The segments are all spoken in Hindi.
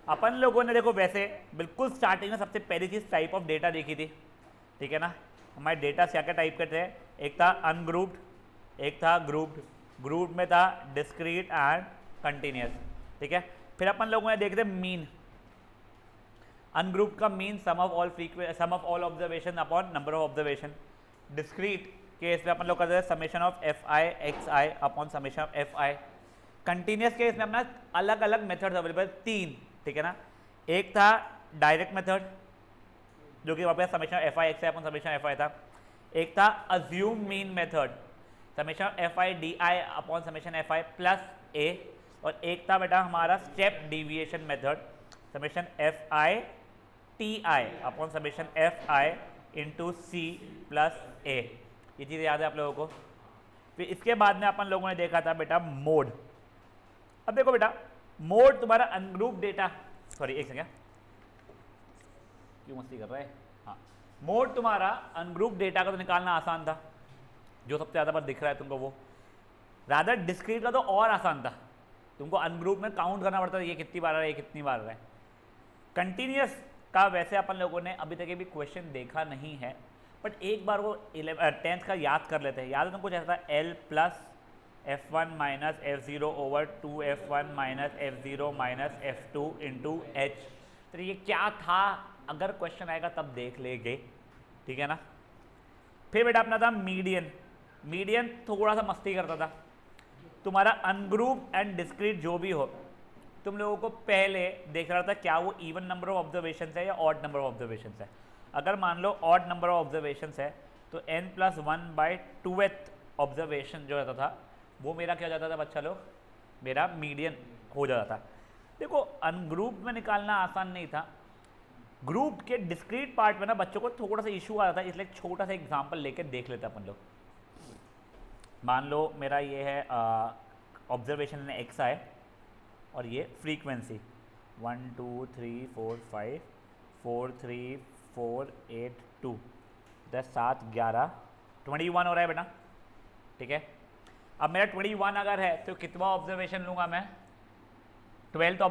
अपन लोगों ने देखो वैसे बिल्कुल स्टार्टिंग में सबसे पहली चीज टाइप ऑफ डेटा देखी थी, ठीक है ना। हमारे डेटा क्या क्या टाइप के थे, एक था अनग्रुप्ड, एक था ग्रुप्ड, ग्रुप्ड में था डिस्क्रीट एंड कंटिन्यूस, ठीक है। फिर अपन लोगों ने देखे थे मीन, अनग्रुप्ड का mean sum of all observation upon number of observation. Discrete case में अपन लोग करते थे summation of F I x I upon summation of F I. Continuous case में अपना अलग अलग मेथड्स अवेलेबल तीन, ठीक है ना। एक था डायरेक्ट मेथड जो कि वहाँ पे summation F I x I upon summation F I था। एक था assume mean method, summation F I D I upon summation F I plus A. और एक था बेटा हमारा step deviation method, summation F I T I upon summation F I into C plus A. ये चीज़ याद है आप लोगों को। फिर इसके बाद में अपन लोगों ने देखा था बेटा मोड। अब देखो बेटा मोड तुम्हारा अनग्रुप डेटा, सॉरी एक सेकेंड क्यों मस्ती कर रहा है, हाँ। मोड तुम्हारा अनग्रुप डेटा का तो निकालना आसान था, जो सबसे ज़्यादा बार दिख रहा है तुमको वो। रादर डिस्क्रीट का तो और आसान था, तुमको अनग्रुप में काउंट करना पड़ता था ये कितनी बार आ रहा है, ये कितनी बार आ रहा है। कंटिन्यूस का वैसे अपन लोगों ने अभी तक भी क्वेश्चन देखा नहीं है, बट एक बार वो 10th का याद कर लेते हैं। याद है तुमको जैसा था L plus F1 minus F0 over 2F1 minus F0 minus F2 into H. तो ये क्या था, अगर क्वेश्चन आएगा तब देख लेंगे, ठीक है ना। फिर बेटा अपना था मीडियन। मीडियन थोड़ा सा मस्ती करता था, तुम्हारा अनग्रुप एंड डिस्क्रीट जो भी हो, तुम लोगों को पहले देख रहा था क्या वो इवन नंबर ऑफ ऑब्जर्वेशन है या ऑड नंबर ऑफ ऑब्जर्वेशन है। अगर मान लो ऑड नंबर ऑफ ऑब्जर्वेशन है तो n+1/2th ऑब्जर्वेशन जो रहता था वो मेरा क्या हो जाता था बच्चा लोग, मेरा मीडियन हो जाता था। देखो अनग्रुप में निकालना आसान नहीं था, ग्रुप के डिस्क्रीट पार्ट में ना बच्चों को थोड़ा सा इशू आ रहा था, इसलिए छोटा सा एग्जाम्पल लेके देख लेते अपन लोग। मान लो मेरा ये है ऑब्जर्वेशन एक्स आए और ये फ्रीक्वेंसी 1 2 3 4 5 4 3 4 8 2 10 7 11 21 हो रहा है बेटा, ठीक है। अब मेरा 21 अगर है तो कितना ऑब्जर्वेशन लूँगा मैं, 11th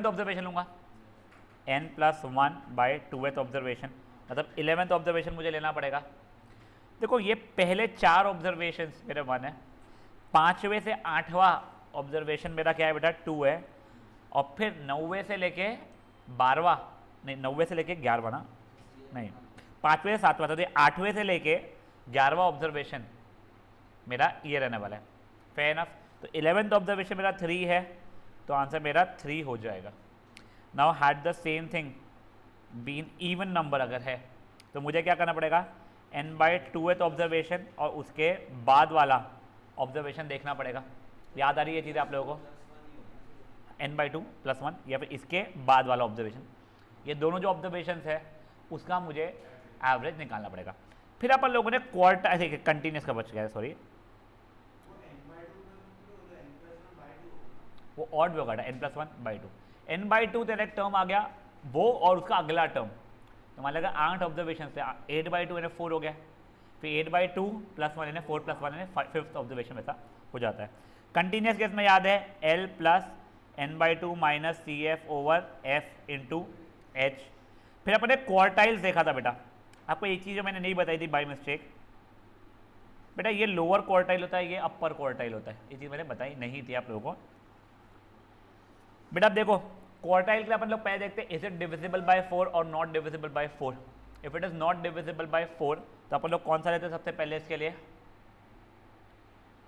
ऑब्जर्वेशन लूँगा n+1/2th ऑब्जर्वेशन, मतलब 11th ऑब्जर्वेशन मुझे लेना पड़ेगा। देखो ये पहले 4 ऑब्जर्वेशन मेरे 1 है, 5वें से 8वां ऑब्जर्वेशन मेरा क्या है बेटा 2 है, और फिर 9वें से लेके 12वां, नहीं 9वें से लेके 11वां ना, नहीं 5वें से 7वां, तो 8वें से लेके 11वां ऑब्जर्वेशन मेरा ये रहने वाला है। Fair enough. तो 11th ऑब्जर्वेशन मेरा 3 है, तो आंसर मेरा 3 हो जाएगा। Now had the same thing been even number अगर है तो मुझे क्या करना पड़ेगा, n/2th ऑब्जर्वेशन और उसके बाद वाला ऑब्जर्वेशन देखना पड़ेगा। याद आ रही है ये चीज़ आप लोगों को, n/2 + 1 या फिर इसके बाद वाला ऑब्जर्वेशन, ये दोनों जो ऑब्जर्वेशन है उसका मुझे एवरेज निकालना पड़ेगा। फिर अपन लोगों ने क्वार्टर कंटिन्यूस का बच गया, सॉरी वो ऑड भी होगा n+1/2, n/2 तेरा एक टर्म आ गया वो और उसका अगला टर्म, तो मान लगा 8 ऑब्जर्वेशन से 8/2 यानी 4 हो गया, फिर 8/2 + 1 यानी 4 + 1 यानी 5th ऑब्जर्वेशन ऐसा हो जाता है। कंटिन्यूस केस में याद है L + n/2 - CF over F into H. फिर अपने क्वार्टाइल्स देखा था बेटा, आपको एक चीज़ जो मैंने नहीं बताई थी बाय मिस्टेक, बेटा ये लोअर क्वार्टाइल होता है, ये अपर क्वार्टाइल होता है, ये चीज़ मैंने बताई नहीं थी आप लोगों को। बेटा आप देखो क्वार्टाइल के लिए अपन लोग पहले देखते हैं इज इट डिविजिबल बाय 4 और not divisible by 4। If it is not divisible by 4 तो अपन लोग कौन सा लेते हैं सबसे पहले इसके लिए,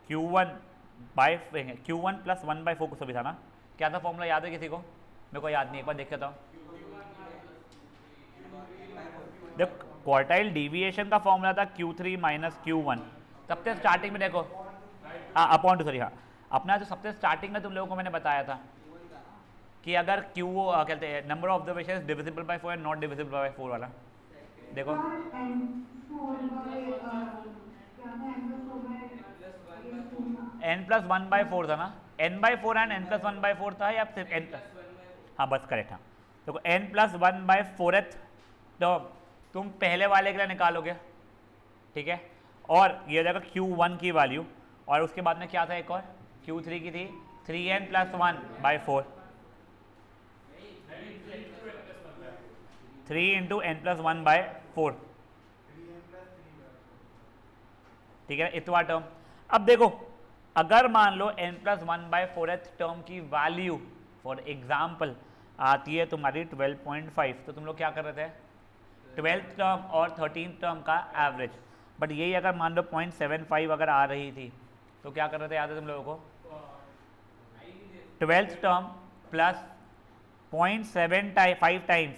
Q1 + 1/4 कुछ भी था ना, क्या था फॉर्मूला याद है किसी को, मेरे को याद नहीं, एक बार देख के बताओ। देख क्वार्टाइल डिविएशन का फॉर्मूला था Q3 - Q1। सबसे स्टार्टिंग में देखो अपॉन टू, सॉरी हाँ, अपना जो सबसे स्टार्टिंग में तुम लोगों को मैंने बताया था कि अगर Q कहते हैं number of observation divisible by 4 and not divisible by 4 वाला, देखो n+1/4 था ना, n/4 एंड n+1/4 था या सिर्फ n, हाँ बस करेक्ट, हाँ देखो n+1/4th तो तुम पहले वाले के लिए निकालोगे, ठीक है, और ये हो जाएगा Q1 की वैल्यू, और उसके बाद में क्या था एक और Q3 की थी 3n + 1/4, 3 into N plus 1 bye 4, ठीक है, इतवा टर्म। अब देखो अगर मान लो n plus 1 by 4th term की वैल्यू फॉर एग्जाम्पल आती है तुम्हारी 12.5, तो तुम लोग क्या कर रहे थे, 12th टर्म और 13th टर्म का एवरेज। बट यही अगर मान लो 0.75 अगर आ रही थी तो क्या कर रहे थे, याद है तुम लोगों को, 12th term plus 0.75 times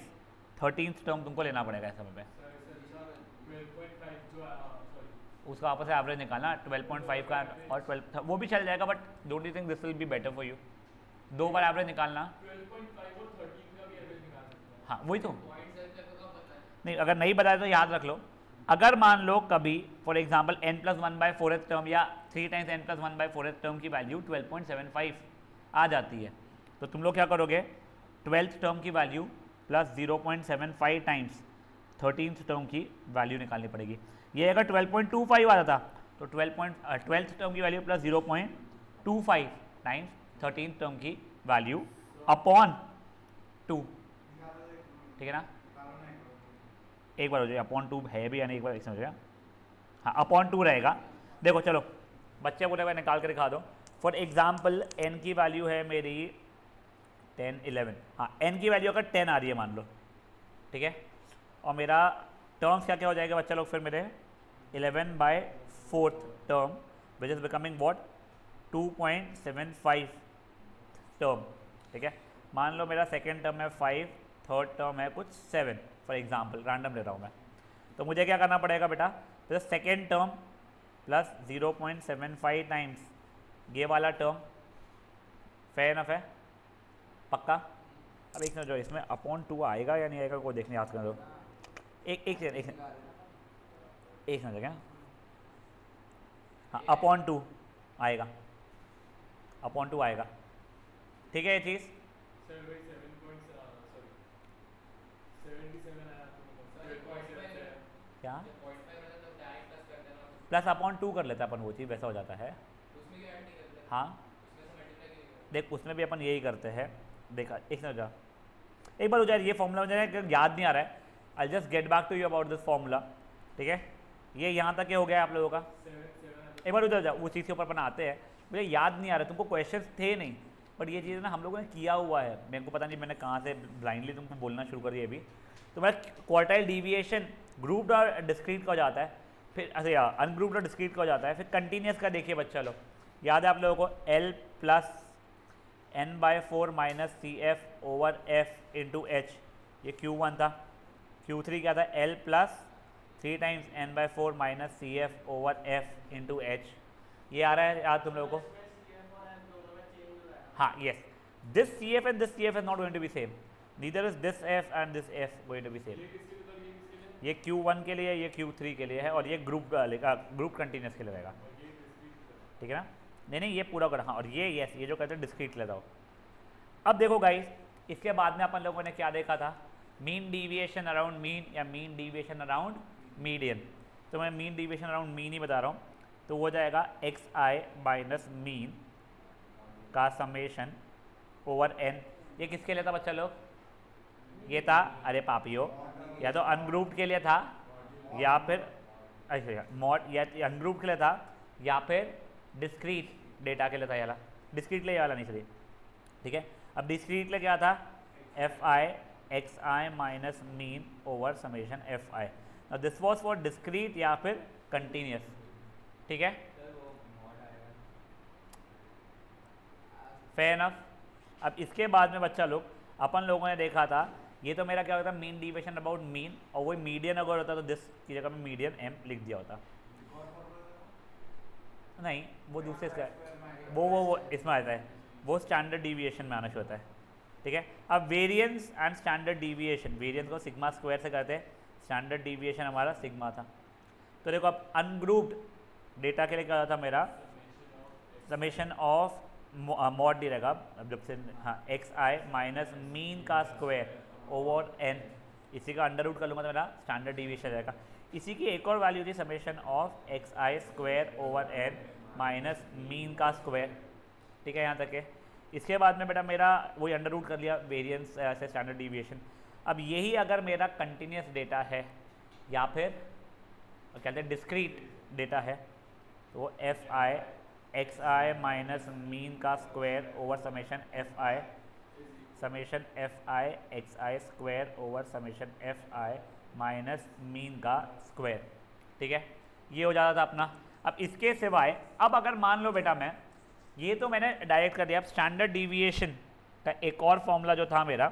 13th term तुमको लेना पड़ेगा इस समय पे, उसका आपस में एवरेज निकालना 12.5 का और 12 वो भी चल जाएगा, but don't you think this will be better for you, दो बार एवरेज निकालना। 12.5 और 13 का भी एवरेज निकाल सकते हैं। हाँ वही तो, नहीं अगर नहीं बताया तो याद रख लो, अगर मान लो कभी for example n plus 1 by 4th term या 3 times n plus 1 by 4th term की वैल्यू 12.75 आ जाती है, तो तुम लोग क्या करोगे, 12th टर्म की value plus 0.75 times 13th term की वैल्यू निकालनी पड़ेगी। ये अगर 12.25 आता था तो 12th टर्म की value plus 0.25 times 13th term की वैल्यू अपॉन 2, ठीक है ना, एक बार हो जाएगा, अपॉन 2 है भी या नहीं, एक बार एक समझ जाएगा, हाँ अपॉन 2 रहेगा। देखो चलो बच्चे बोले मैं निकाल कर दिखा दो, फॉर एग्जाम्पल n की वैल्यू है मेरी 10 11, हाँ n की वैल्यू अगर 10 आ रही है मान लो, ठीक है, और मेरा टर्म्स क्या क्या हो जाएगा बच्चा लोग, फिर मेरे 11 by 4th term which is becoming what 2.75 term, ठीक है, मान लो मेरा सेकेंड टर्म है 5, थर्ड टर्म है कुछ 7 फॉर एग्जाम्पल, रैंडम ले रहा हूँ मैं, तो मुझे क्या करना पड़ेगा बेटा, तो सेकेंड टर्म प्लस 0.75 टाइम्स ये वाला टर्म, फेयर इनफ है, पक्का। अब एक जो इसमें अपॉन 2 आएगा या नहीं आएगा को देखने याद कर दो, एक समझ गया, हाँ अपॉन 2 आएगा, अपॉन 2 आएगा, ठीक है ये चीज़, क्या प्लस अपॉन 2 कर लेता अपन, वो चीज़ वैसा हो जाता है, हाँ देख उसमें भी अपन यही करते हैं, देखा एक समझा, एक बार हो जाए ये फॉर्मूला मुझे याद नहीं आ रहा है, I just get back to you about this formula, ठीक है, ये यहाँ तक हो गया आप लोगों का, एक बार उधर जाओ उस चीज़ के ऊपर अपन आते हैं, मुझे याद नहीं आ रहा, तुमको क्वेश्चंस थे नहीं, बट ये चीज़ ना हम लोगों ने किया हुआ है, मेरे को पता नहीं मैंने कहाँ से ब्लाइंडली तुमको बोलना शुरू कर दिया अभी, तो मेरा क्वार्टाइल डिविएशन ग्रुप्ड और डिस्क्रीट का हो जाता है, फिर अच्छा यार अनग्रुप्ड और डिस्क्रीट का हो जाता है, फिर कंटिन्यूस का देखिए बच्चा लोग, याद है आप लोगों को L plus n/4 minus CF over F into H, ये Q1 था, Q3 क्या था L plus 3 times n/4 minus CF over F into H, ये आ रहा है याद तुम लोगों को, हाँ yes, this CF and this CF is not going to be same, neither is this F and this F going to be same, ये Q1 के लिए, ये Q3 के लिए है, और ये ग्रुप कंटिन्यूस के लिए रहेगा, ठीक है ना, नहीं ये पूरा कर, हाँ, और ये यस ये जो कहते हैं डिस्क्रीट लेता हो। अब देखो गाइस इसके बाद में अपन लोगों ने क्या देखा था, मीन डिविएशन अराउंड मीन या मीन डिविएशन अराउंड मीडियन, तो मैं mean deviation around mean he बता रहा हूँ, तो वो जाएगा xi माइनस मीन का समेशन ओवर n, ये किसके लिए था बच्चा लोग, ये था अरे पापियो या तो अनग्रुप्ड के लिए था या फिर अच्छा मॉड या अनग्रुप्ड के लिए था या फिर डिस्क्रीट डेटा के लिए था, याला डिस्क्रीट ले वाला नहीं चलिए, ठीक है, अब डिस्क्रीट ले क्या था fi xi minus mean over summation fi, अब दिस वॉज फॉर डिस्क्रीट या फिर कंटिन्यूस, ठीक है, फेयर इनफ। अब इसके बाद में बच्चा लोग अपन लोगों ने देखा था, ये तो मेरा क्या होता है मीन डिविएशन अबाउट मीन, और वही मीडियन अगर होता तो दिस की जगह में मीडियन m लिख दिया होता, नहीं वो दूसरे इसका वो इसमें आता है, वो स्टैंडर्ड डिविएशन में आना शुरू होता है, ठीक है। अब variance and standard deviation, variance को सिग्मा स्क्वायर से करते हैं, स्टैंडर्ड डिविएशन हमारा सिग्मा था, तो देखो अब अनग्रुप्ड डेटा के लिए क्या था मेरा समेशन ऑफ मॉड डी रहेगा, अब जब से हाँ xi माइनस मीन का स्क्वायर ओवर n, इसी का अंडर रूट कर लूँगा तो मेरा स्टैंडर्ड डिविएशन रहेगा। इसी की एक और वैल्यू थी summation of xi square over n minus mean का स्क्वायर, ठीक है यहाँ तक है। इसके बाद में बेटा मेरा वही अंडर रूट कर लिया वेरिएंस से स्टैंडर्ड डिविएशन। अब यही अगर मेरा कंटिन्यूस डेटा है या फिर कहते हैं डिस्क्रीट डेटा है, तो F I x I minus mean का square over summation F I x I square over summation F I minus mean का स्क्वायर। ठीक है, ये हो जाता था अपना। अब इसके सिवाय अब अगर मान लो बेटा मैं ये तो मैंने डायरेक्ट कर दिया, अब स्टैंडर्ड डिविएशन का एक और फॉर्मूला जो था मेरा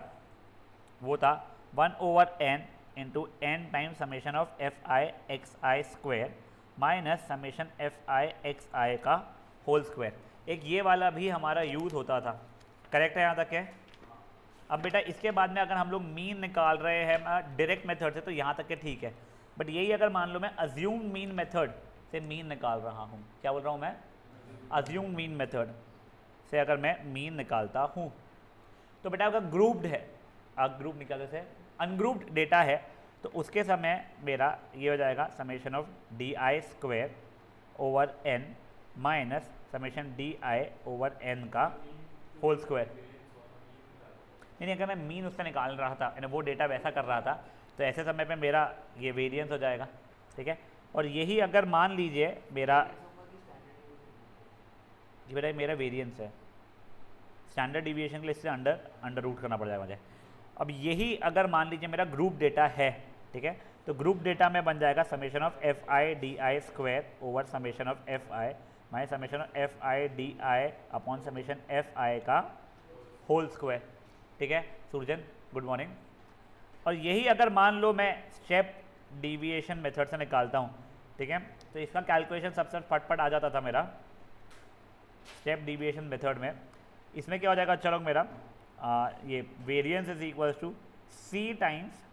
वो था 1/n into N time summation of F I x I square minus summation F I x आई का होल स्क्वायर। एक ये वाला भी हमारा यूज होता था, करेक्ट है यहाँ तक है। अब बेटा इसके बाद में अगर हम लोग मीन निकाल रहे हैं डायरेक्ट मेथड से तो यहाँ तक के ठीक है, बट यही अगर मान लो मैं अज्यूम मीन मेथड से मीन निकाल रहा हूँ, क्या बोल रहा हूँ मैं, अज्यूम मीन मेथड से अगर मैं मीन निकालता हूँ तो बेटा अगर ग्रुप्ड है, ग्रुप निकालने से अनग्रुप्ड डेटा है तो उसके समय मेरा ये हो जाएगा summation of D I square over N minus summation D I over N का होल स्क्वायर। नहीं अगर मैं मीन उसका निकाल रहा था यानी वो डेटा वैसा कर रहा था तो ऐसे समय पे मेरा ये वेरिएंस हो जाएगा। ठीक है, और यही अगर मान लीजिए मेरा ये बेटा मेरा वेरिएंस है, स्टैंडर्ड डिविएशन के लिए इससे अंडर रूट करना पड़ जाएगा मुझे। अब यही अगर मान लीजिए मेरा ग्रुप डेटा है, ठीक है, तो ग्रुप डेटा में बन जाएगा summation of F I D I square over summation of F I minus summation of F I D I upon summation F I का होल स्क्वायर। ठीक है सुरजन, गुड मॉर्निंग। और यही अगर मान लो मैं स्टेप डिविएशन मेथड से निकालता हूँ, ठीक है, तो इसका कैलकुलेशन सबसे फटफट आ जाता था मेरा स्टेप डिविएशन मेथड में। इसमें क्या हो जाएगा, चलो मेरा ये variance is equal to C times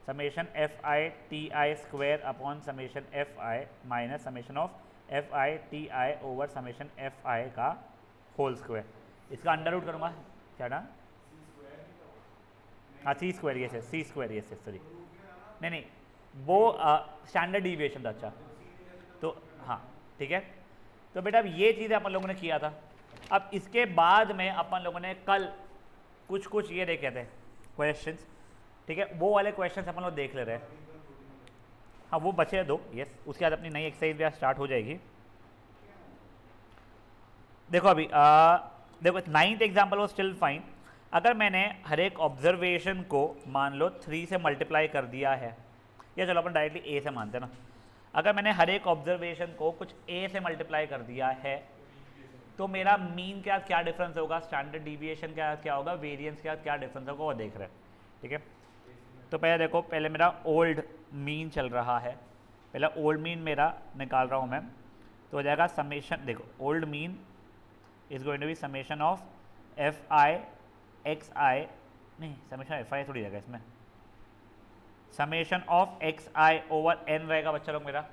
summation F I T I square upon summation F I minus summation of F I T I over summation F I का होल स्क्वायर। इसका अंडर रूट करूँगा क्या ना, हाँ सी स्क्वायर ये से सी स्क्वायर ये से सॉरी नहीं वो स्टैंडर्ड डिविएशन था। अच्छा तो हाँ ठीक है, तो बेटा अब ये चीज़ें अपन लोगों ने किया था। अब इसके बाद में अपन लोगों ने कल कुछ ये देखे थे क्वेश्चंस, ठीक है, वो वाले क्वेश्चंस अपन लोग देख ले रहे हैं। हाँ वो बचे दो, यस, उसके बाद अपनी नई एक्सरसाइज भी स्टार्ट हो जाएगी। देखो अभी देखो 9th एग्जाम्पल वो स्टिल फाइन। अगर मैंने हर एक ऑब्जर्वेशन को मान लो 3 से मल्टीप्लाई कर दिया है, या चलो अपन डायरेक्टली ए से मानते हैं ना, अगर मैंने हर एक ऑब्जर्वेशन को कुछ ए से मल्टीप्लाई कर दिया है तो मेरा मीन क्या क्या डिफरेंस होगा, स्टैंडर्ड डिविएशन क्या होगा, वेरिएंस क्या डिफरेंस होगा वो देख रहे हैं। ठीक है, तो पहले देखो, पहले मेरा ओल्ड मीन चल रहा है, पहले ओल्ड मीन मेरा निकाल रहा हूँ मैं, तो हो जाएगा समेशन, देखो old mean is going to be summation of F I x I, नहीं समेशन एफ आई थोड़ी जाएगा इसमें, summation of x I over N रहेगा बच्चा लोग मेरा।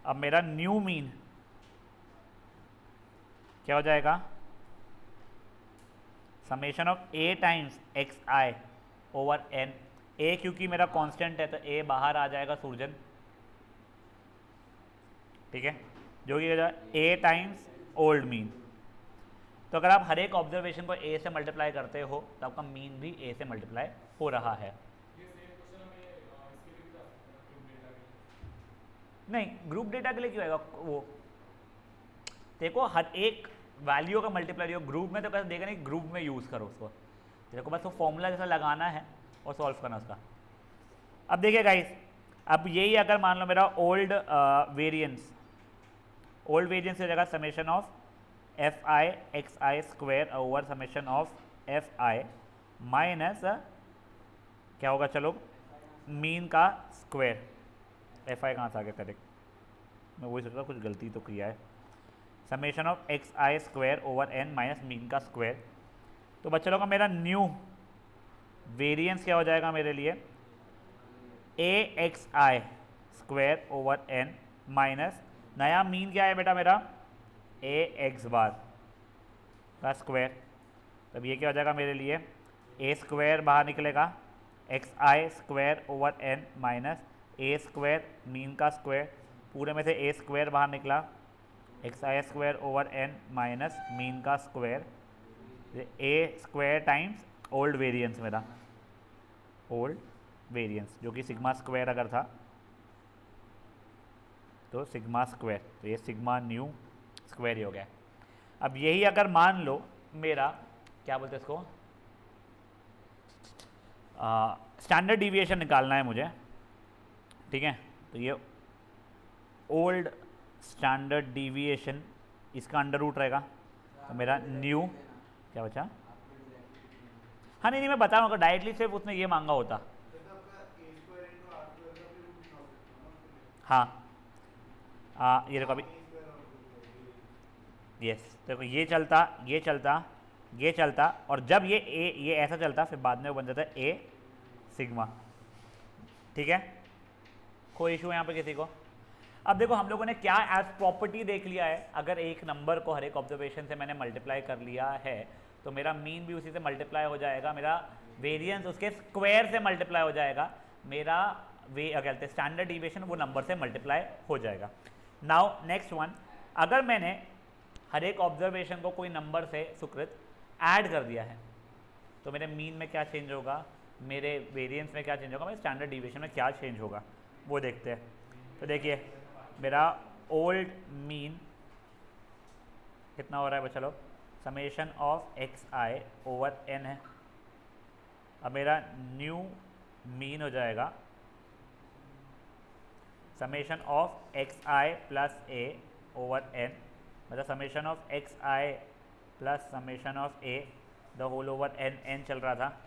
अब मेरा न्यू मीन क्या हो जाएगा, summation of a times x I over N. A क्योंकि मेरा कांस्टेंट है तो ए बाहर आ जाएगा सुरजन, ठीक है, जो कि हो जाएगा ए टाइम्स ओल्ड मीन। तो अगर आप हर एक ऑब्जर्वेशन को ए से मल्टीप्लाई करते हो तो आपका मीन भी ए से मल्टीप्लाई हो रहा है। नहीं ग्रुप डेटा के लिए क्यों आएगा, वो देखो हर एक वैल्यू का मल्टीप्लाई हो, ग्रुप में तो कैसे देगा नहीं, ग्रुप में यूज़ करो उसको, देखो बस वो फॉर्मूला जैसा लगाना है और सॉल्व करना उसका। अब देखिए गाइस, अब यही अगर मान लो मेरा ओल्ड वेरिएंस हो जाएगा summation of F I x I square over summation of F I minus क्या होगा, चलो मीन का स्क्वायर। एफ आई कहाँ से आ गया करेक्ट, मैं वही सोच रहा कुछ गलती तो किया है, summation of x I square over N minus mean का स्क्वायर। तो बच्चा लोग का मेरा न्यू वेरिएंस क्या हो जाएगा मेरे लिए, ए एक्स आई स्क्वायर ओवर एन माइनस नया मीन क्या है बेटा मेरा, ए एक्स बार का स्क्वायर। तब ये क्या हो जाएगा मेरे लिए, ए स्क्वायर बाहर निकलेगा, x I square over N minus a square mean का स्क्वायर, पूरे में से ए स्क्वायर बाहर निकला, एक्स आई square over N minus mean का square, a square times old variance मेरा, ओल्ड वेरिएंस, जो कि सिग्मा स्क्वायर अगर था तो सिग्मा स्क्वायर, तो ये सिग्मा न्यू स्क्वायर ही हो गया। अब यही अगर मान लो मेरा क्या बोलते हैं इसको, स्टैंडर्ड डिविएशन निकालना है मुझे, ठीक है, तो ये ओल्ड स्टैंडर्ड डिविएशन इसका अंडर रूट रहेगा, तो मेरा न्यू क्या बचा। हाँ नहीं मैं बता रहा हूँ, अगर डायरेक्टली सिर्फ उसने ये मांगा होता। हाँ ये देखो अभी, यस देखो ये चलता ये चलता ये चलता, और जब ये ऐसा चलता फिर बाद में वो बन जाता है ए सिग्मा, ठीक है, कोई इशू है यहाँ पे किसी को। अब देखो हम लोगों ने क्या एज प्रॉपर्टी देख लिया है, अगर एक नंबर को हर एक ऑब्जर्वेशन से मैंने मल्टीप्लाई कर लिया है तो मेरा मीन भी उसी से मल्टीप्लाई हो जाएगा, मेरा वेरिएंस उसके स्क्वायर से मल्टीप्लाई हो जाएगा, मेरा क्या कहते हैं स्टैंडर्ड डिविएशन वो नंबर से मल्टीप्लाई हो जाएगा। नाउ नेक्स्ट वन, अगर मैंने हर एक ऑब्जर्वेशन को कोई नंबर से सुकृत ऐड कर दिया है तो मेरे मीन में क्या चेंज होगा, मेरे वेरिएंस में क्या चेंज होगा, मेरे स्टैंडर्ड डिविएशन में क्या चेंज होगा, वो देखते हैं। तो देखिए मेरा ओल्ड मीन कितना हो रहा है बच्चा लोग, summation of x I over n है। अब मेरा न्यू मीन हो जाएगा summation of x i plus a over N, मतलब summation of x i plus summation of a the whole over n, n चल रहा था,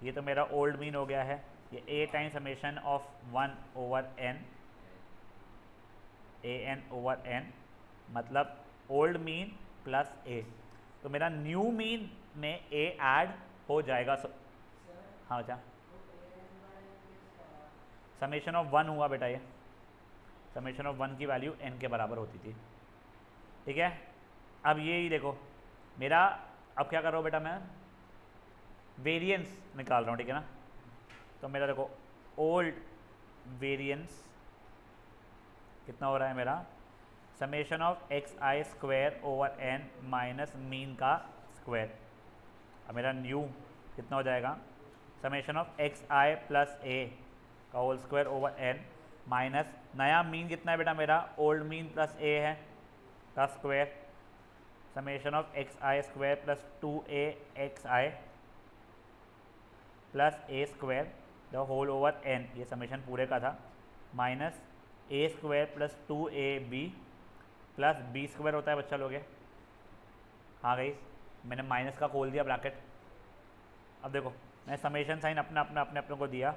ये तो मेरा ओल्ड मीन हो गया है, ये A time summation of 1 over N A N over N, मतलब ओल्ड मीन प्लस ए, तो मेरा न्यू मीन में ए ऐड हो जाएगा। हाँ अच्छा, समेशन ऑफ 1 हुआ बेटा, ये समेशन ऑफ 1 की वैल्यू n के बराबर होती थी, ठीक है। अब ये ही देखो मेरा, अब क्या कर रहा हूँ बेटा मैं वेरिएंस निकाल रहा हूँ, ठीक है ना, तो मेरा देखो ओल्ड वेरिएंस कितना हो रहा है मेरा, summation of x I square over N minus mean का स्क्वायर। अब मेरा न्यू कितना हो जाएगा, summation of x i plus a का whole square over N minus नया मीन कितना है बेटा मेरा, ओल्ड मीन प्लस ए है का square, summation of x I square plus 2a x i plus a square the whole over n, ये समेशन पूरे का था, minus a square plus 2ab plus b square होता है बच्चा लोग। हाँ गई, मैंने माइनस का खोल दिया ब्रैकेट। अब देखो मैं समेशन साइन अपने को दिया,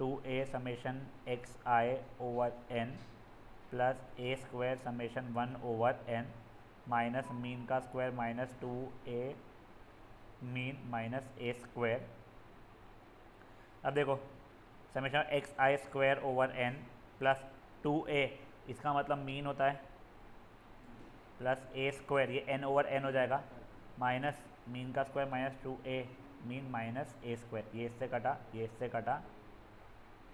2a summation x I over n plus a square summation 1 over N minus mean का square minus 2a mean minus a square. अब देखो समेशन एक्स आई square over n plus 2a, इसका मतलब मीन होता है, प्लस ए स्क्वायर, ये n ओवर n हो जाएगा, माइनस मीन का square minus 2a mean minus a square, ये इससे कटा ये इससे कटा,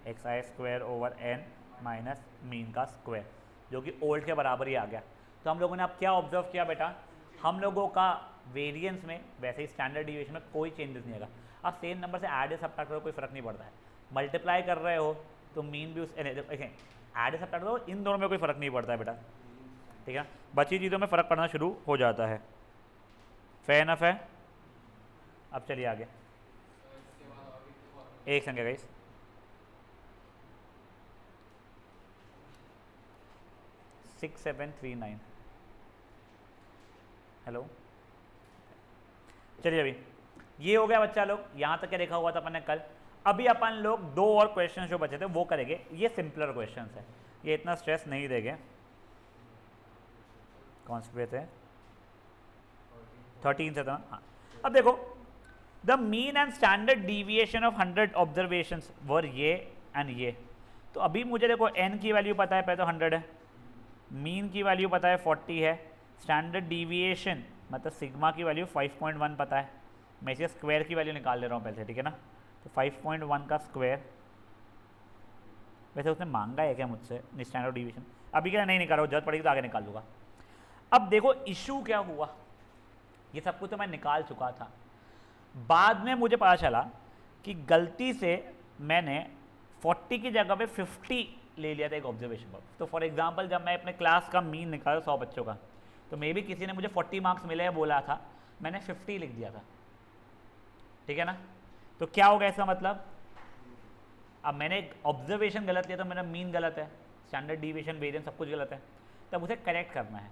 एक्स आई square over N minus mean का स्क्वायर, जो कि ओल्ड के बराबर ही आ गया। तो हम लोगों ने अब क्या ऑब्जर्व किया बेटा, हम लोगों का वेरिएंस में वैसे ही स्टैंडर्ड डिविएशन में कोई चेंजेस नहीं आएगा। अब सेम नंबर से ऐड या सब्ट्रैक्ट करो कोई फर्क नहीं पड़ता है, मल्टीप्लाई कर रहे हो तो मीन भी उस ऐड या सब्ट्रैक्ट करो, इन दोनों में कोई फ़र्क नहीं पड़ता है बेटा, ठीक है, बची चीज़ों में फ़र्क पड़ना शुरू हो जाता है। फेयर इनफ है। अब चलिए आगे, एक संख्या गाइस, सिक्स 739, हेलो, चलिए अभी ये हो गया बच्चा लोग, यहाँ तक क्या देखा हुआ था अपन ने कल। अभी अपन लोग 2 और क्वेश्चन जो बचे थे वो करेंगे, ये सिंपलर क्वेश्चन है, ये इतना स्ट्रेस नहीं देंगे। कौन से पे थे, 13 से था। हाँ अब देखो, the mean and standard deviation of 100 observations were ये एंड ये। तो अभी मुझे देखो n की वैल्यू पता है, पहले तो 100 है, मीन की वैल्यू पता है 40 है, स्टैंडर्ड डिविएशन मतलब सिग्मा की वैल्यू 5.1 पता है, मैं इसे स्क्वायर की वैल्यू निकाल ले रहा हूँ पहले से, ठीक है ना। तो 5.1 का स्क्वायर, वैसे उसने मांगा है क्या मुझसे स्टैंडर्ड डिविएशन, अभी क्या नहीं निकाल रहा हूँ, जरूरत पड़ेगी तो आगे निकाल लूँगा। अब देखो इशू क्या हुआ, ये सब कुछ तो मैं निकाल चुका था, बाद में मुझे पता चला कि गलती से मैंने 40 की जगह पे 50 ले लिया था एक ऑब्जर्वेशन पर। तो फॉर एग्जांपल जब मैं अपने क्लास का मीन निकाला 100 बच्चों का, तो मे बी किसी ने मुझे 40 मार्क्स मिले बोला था, मैंने 50 लिख दिया था, ठीक है ना। तो क्या होगा इसका मतलब, अब मैंने एक ऑब्जर्वेशन गलत लिया तो मेरा मीन गलत है, स्टैंडर्ड डिविएशन वेरिएंस सब कुछ गलत है, तब उसे करेक्ट करना है।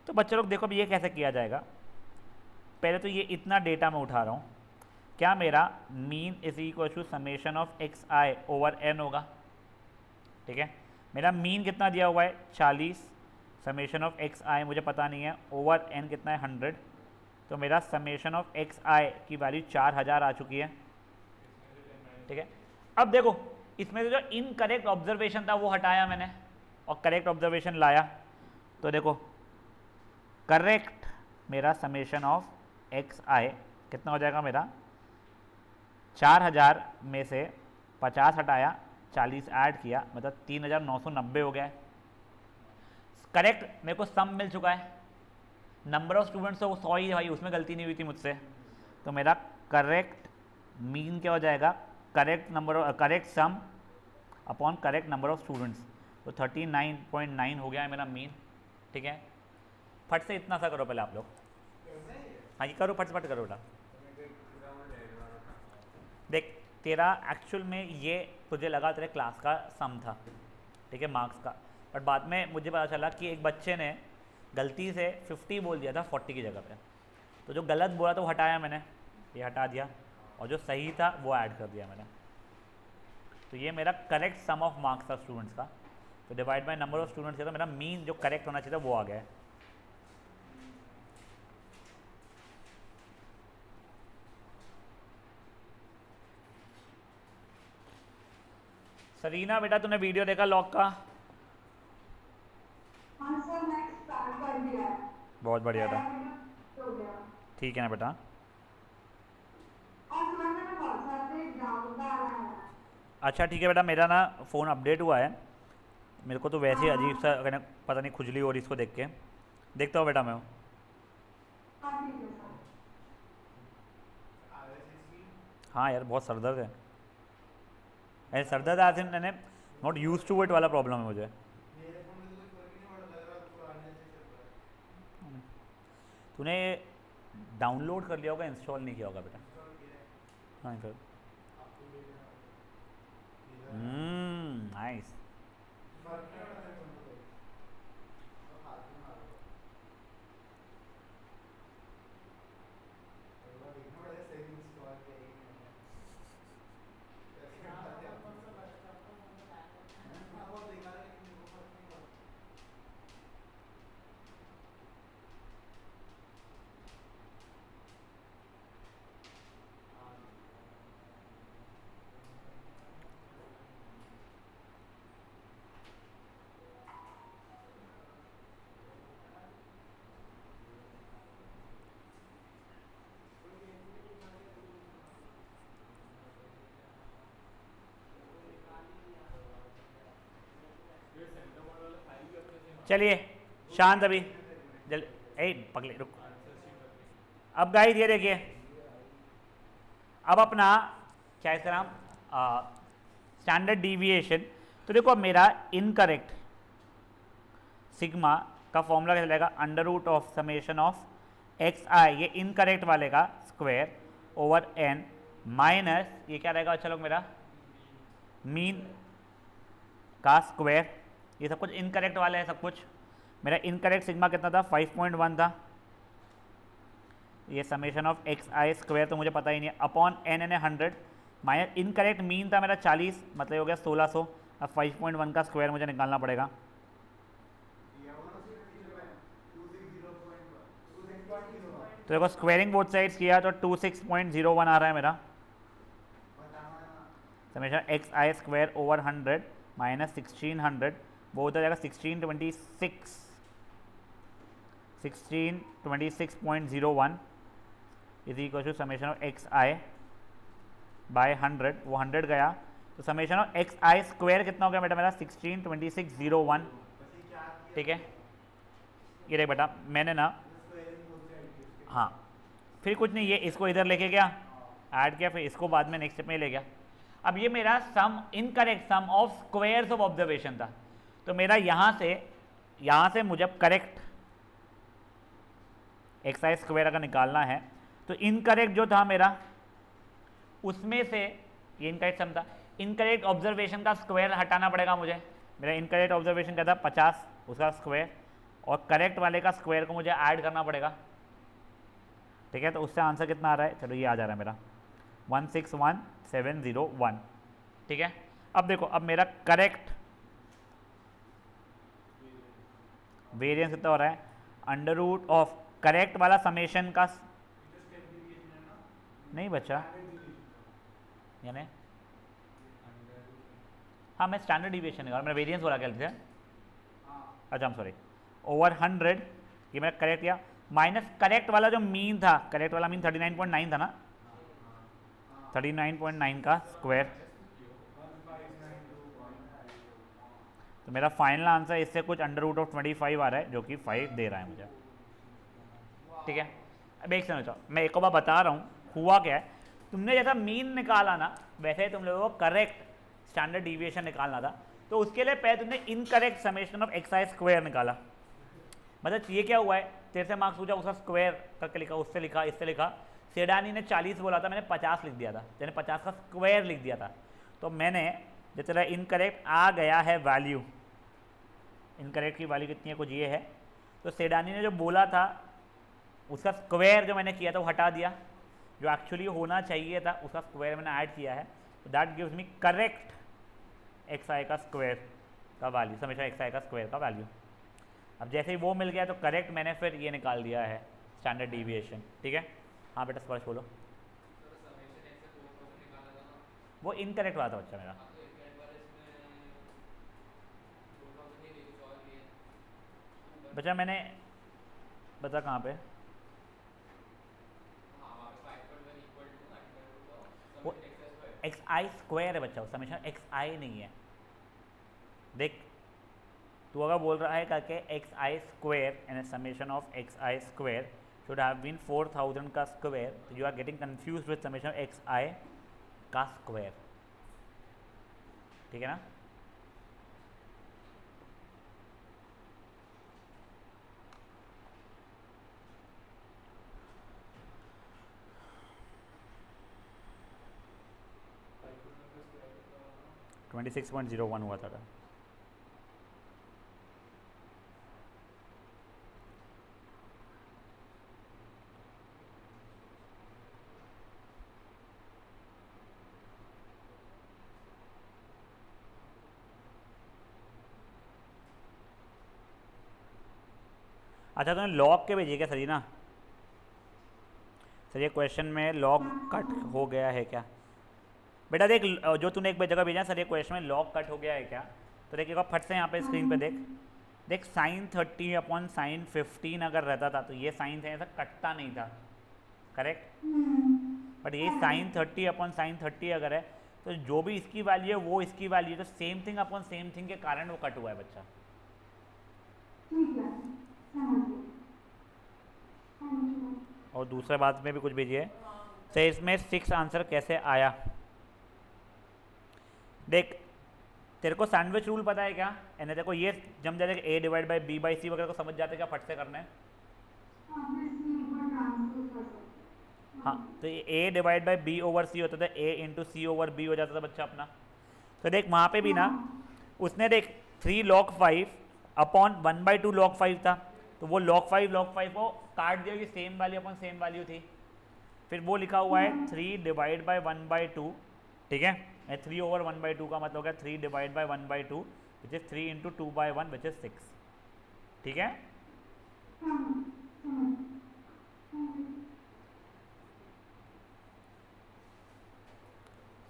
तो बच्चे लोग देखो अब ये कैसे किया जाएगा। पहले तो ये इतना डेटा मैं उठा रहा हूँ, क्या मेरा mean is equal to summation of x I over N होगा, ठीक है। मेरा मीन कितना दिया हुआ है 40, समेशन ऑफ एक्स आई मुझे पता नहीं है, ओवर एन कितना है 100, तो मेरा समेशन ऑफ एक्स आई की वैल्यू 4000 आ चुकी है, ठीक है। अब देखो इसमें से जो इनकरेक्ट ऑब्जर्वेशन था वो हटाया मैंने और करेक्ट ऑब्जर्वेशन लाया, तो देखो करेक्ट मेरा समेशन ऑफ एक्स आई कितना हो जाएगा, मेरा 4000 में से 50 हटाया, 40 ऐड किया, मतलब 3990 हो गया है। करेक्ट मेरे को सम मिल चुका है, नंबर ऑफ स्टूडेंट्स तो वो 100 ही है भाई, उसमें गलती नहीं हुई थी मुझसे, तो मेरा करेक्ट मीन क्या हो जाएगा, correct number correct some upon correct number of students, तो 39.9 हो गया है मेरा मीन, ठीक है। फट से इतना सा करो पहले आप लोग, हाँ ये करो फट फट करो बेटा। देख तेरा एक्चुअल में ये तुझे लगा तेरे क्लास का सम था, ठीक है, मार्क्स का, बट बाद में मुझे पता चला कि एक बच्चे ने गलती से 50 बोल दिया था 40 की जगह पे, तो जो गलत बोला था वो हटाया मैंने, ये हटा दिया, और जो सही था वो ऐड कर दिया मैंने। तो ये मेरा करेक्ट सम ऑफ मार्क्स था स्टूडेंट्स का, तो divide by number of students था, मेरा मीन जो करेक्ट होना चाहिए था वो आ गया है। सरीना बेटा तूने वीडियो देखा लॉक का? हाँ सर मैं स्टार्ट कर दिया है। बहुत बढ़िया था, 11 मिनट हो गया। ठीक है ना बेटा। और सर मेरा व्हाट्सएप पे डाउन आ रहा है। अच्छा ठीक है बेटा, मेरा ना फ़ोन अपडेट हुआ है, मेरे को तो वैसे ही हाँ। अजीब सा अगर पता नहीं खुजली हो रही इसको देख के, देखता हूँ बेटा मैं। हाँ ठीक है सर। हाँ यार बहुत सर दर्द है, अरे सर दर्द आज मैंने नॉट यूज टू इट वाला प्रॉब्लम है मुझे। तूने डाउनलोड कर लिया होगा, इंस्टॉल नहीं किया होगा बेटा। हाँ सर, नाइस। चलिए शांत अभी, जल ए पगले रुक। अब गाइस ये देखिए, अब अपना क्या है इसका नाम, स्टैंडर्ड डिविएशन। तो देखो अब मेरा इनकरेक्ट सिग्मा का फॉर्मूला कैसे लगेगा, under root of summation of x i, ये इनकरेक्ट वाले का स्क्वायर ओवर एन माइनस ये क्या रहेगा, चलो मेरा मीन का स्क्वायर, ये सब कुछ इनकरेक्ट वाले हैं सब कुछ। मेरा इनकरेक्ट सिग्मा कितना था 5.1 था, ये summation of x I square तो मुझे पता ही नहीं है, upon N N 100 minus incorrect mean था मेरा 40, मतलब हो गया 1600। अब 5.1 का स्क्वायर मुझे निकालना पड़ेगा, तो देखो स्क्वायरिंग बोथ साइड्स किया तो 26.01 आ रहा है मेरा समेशन एक्स आई स्क्वायर ओवर 100 माइनस 1600, वो होता जाएगा 1626.01 is equal to summation of x I by 100, वो 100 गया, तो summation of x I square कितना हो गया बेटा मेरा 1626.01, ठीक है। ये देख बेटा मैंने ना, हाँ फिर कुछ नहीं, ये इसको इधर लेके गया ऐड किया, फिर इसको बाद में नेक्स्ट स्टेप में ले गया। अब ये मेरा sum incorrect sum of squares of observation था, तो मेरा यहाँ से मुझे करेक्ट एक्स स्क्वायर अगर निकालना है तो इनकरेक्ट जो था मेरा उसमें से ये इनकरेक्ट सम था, इनकरेक्ट ऑब्जर्वेशन का स्क्वायर हटाना पड़ेगा मुझे। मेरा इनकरेक्ट ऑब्जर्वेशन क्या था 50, उसका स्क्वायर, और करेक्ट वाले का स्क्वायर को मुझे ऐड करना पड़ेगा। ठीक है, तो उससे आंसर कितना आ रहा है, चलो ये आ जा रहा है मेरा 161701। ठीक है, अब देखो, अब मेरा करेक्ट वेरिएंस कितना हो रहा है, अंडर रूट ऑफ करेक्ट वाला समेशन का नहीं बचा, यानी हाँ मैं स्टैंडर्ड डिविएशन निकाल, मेरा वेरिएंस हो रहा क्या लिखा है, अच्छा सॉरी, ओवर 100 ये मेरा करेक्ट किया, माइनस करेक्ट वाला जो मीन था, करेक्ट वाला मीन 39.9 था ना, 39.9 का स्क्वायर, तो मेरा फाइनल आंसर इससे कुछ अंडर रूट ऑफ 25 आ रहा है, जो कि 5 दे रहा है मुझे। ठीक है, अब एक समझो, मैं एक बार बता रहा हूँ हुआ क्या है। तुमने जैसा मीन निकाला ना, वैसे ही तुम लोगों को करेक्ट स्टैंडर्ड डिविएशन निकालना था, तो उसके लिए पहले तुमने incorrect summation of x I square निकाला। मतलब ये क्या हुआ है, तेरे से मार्क्स पूछा, उसका स्क्वायर करके लिखा, उससे लिखा, इससे लिखा। सेडानी ने 40 बोला था, मैंने 50 लिख दिया था, मैंने 50 का स्क्वायर लिख दिया था। तो मैंने जो तेरा इनकरेक्ट आ गया है वैल्यू, इनकरेक्ट की वैल्यू कितनी है, कुछ ये है, तो सेडानी ने जो बोला था उसका स्क्वायर जो मैंने किया था वो हटा दिया, जो एक्चुअली होना चाहिए था उसका स्क्वायर मैंने ऐड किया है, तो that gives me correct x आई का स्क्वायर का वैल्यू, हमेशा एक्स आई का स्क्वायर का वैल्यू। अब जैसे ही वो मिल गया तो करेक्ट मैंने फिर ये निकाल दिया है स्टैंडर्ड डिविएशन। ठीक है, हाँ बेटा स्पर्श बोलो। वो इनकरेक्ट हुआ था बच्चा मेरा, बच्चा मैंने बता कहाँ पे, वो एक्स आई स्क्वायर है बच्चा, उसका हमेशा एक्स आई नहीं है। देख तू अगर बोल रहा है करके x I square and summation of x I square should have been 4000 का स्क्वायर, तो you are getting confuse with summation of x आई का स्क्वायर। ठीक है ना, का 26.01 हुआ था। अच्छा तूने लॉग के भेजिए क्या सर जी ना, सर ये क्वेश्चन में लॉग कट हो गया है क्या बेटा, देख जो तूने एक जगह भेजा सर ये क्वेश्चन में लॉग कट हो गया है क्या, तो देख एक बार फट से यहाँ पे स्क्रीन पे देख साइन 30 अपॉन साइन 15 अगर रहता था तो ये साइन से ऐसा कटता नहीं था, करेक्ट, बट ये साइन 30 अपॉन साइन 30 अगर है तो जो भी इसकी वैल्यू है वो इसकी वैल्यू है, तो same thing upon same thing के कारण वो कट हुआ है बच्चा। ठीक है, समझ गई। Thank you. और दूसरे बात में भी कुछ भेजिए, तो इसमें 6 आंसर कैसे आया। देख तेरे को सैंडविच रूल पता है क्या, यानी देखो ये जम जाते ए डिवाइड बाई बी बाई सी वगैरह को समझ जाते क्या, फट से करना है। हाँ तो ये ए डिवाइड बाई बी ओवर सी होता था, ए इंटू सी ओवर बी हो जाता था बच्चा अपना। तो देख वहाँ पे भी ना उसने देख 3 log 5 अपॉन 1/2 log 5 था, तो वो log 5 को काट दिया कि same value upon same value थी, फिर वो लिखा हुआ है 3 डिवाइड बाई 1/2। ठीक है, 3 ओवर 1/2 का मतलब हो गया 3 divide by 1/2 which is 3 into 2/1 which is 6। ठीक है,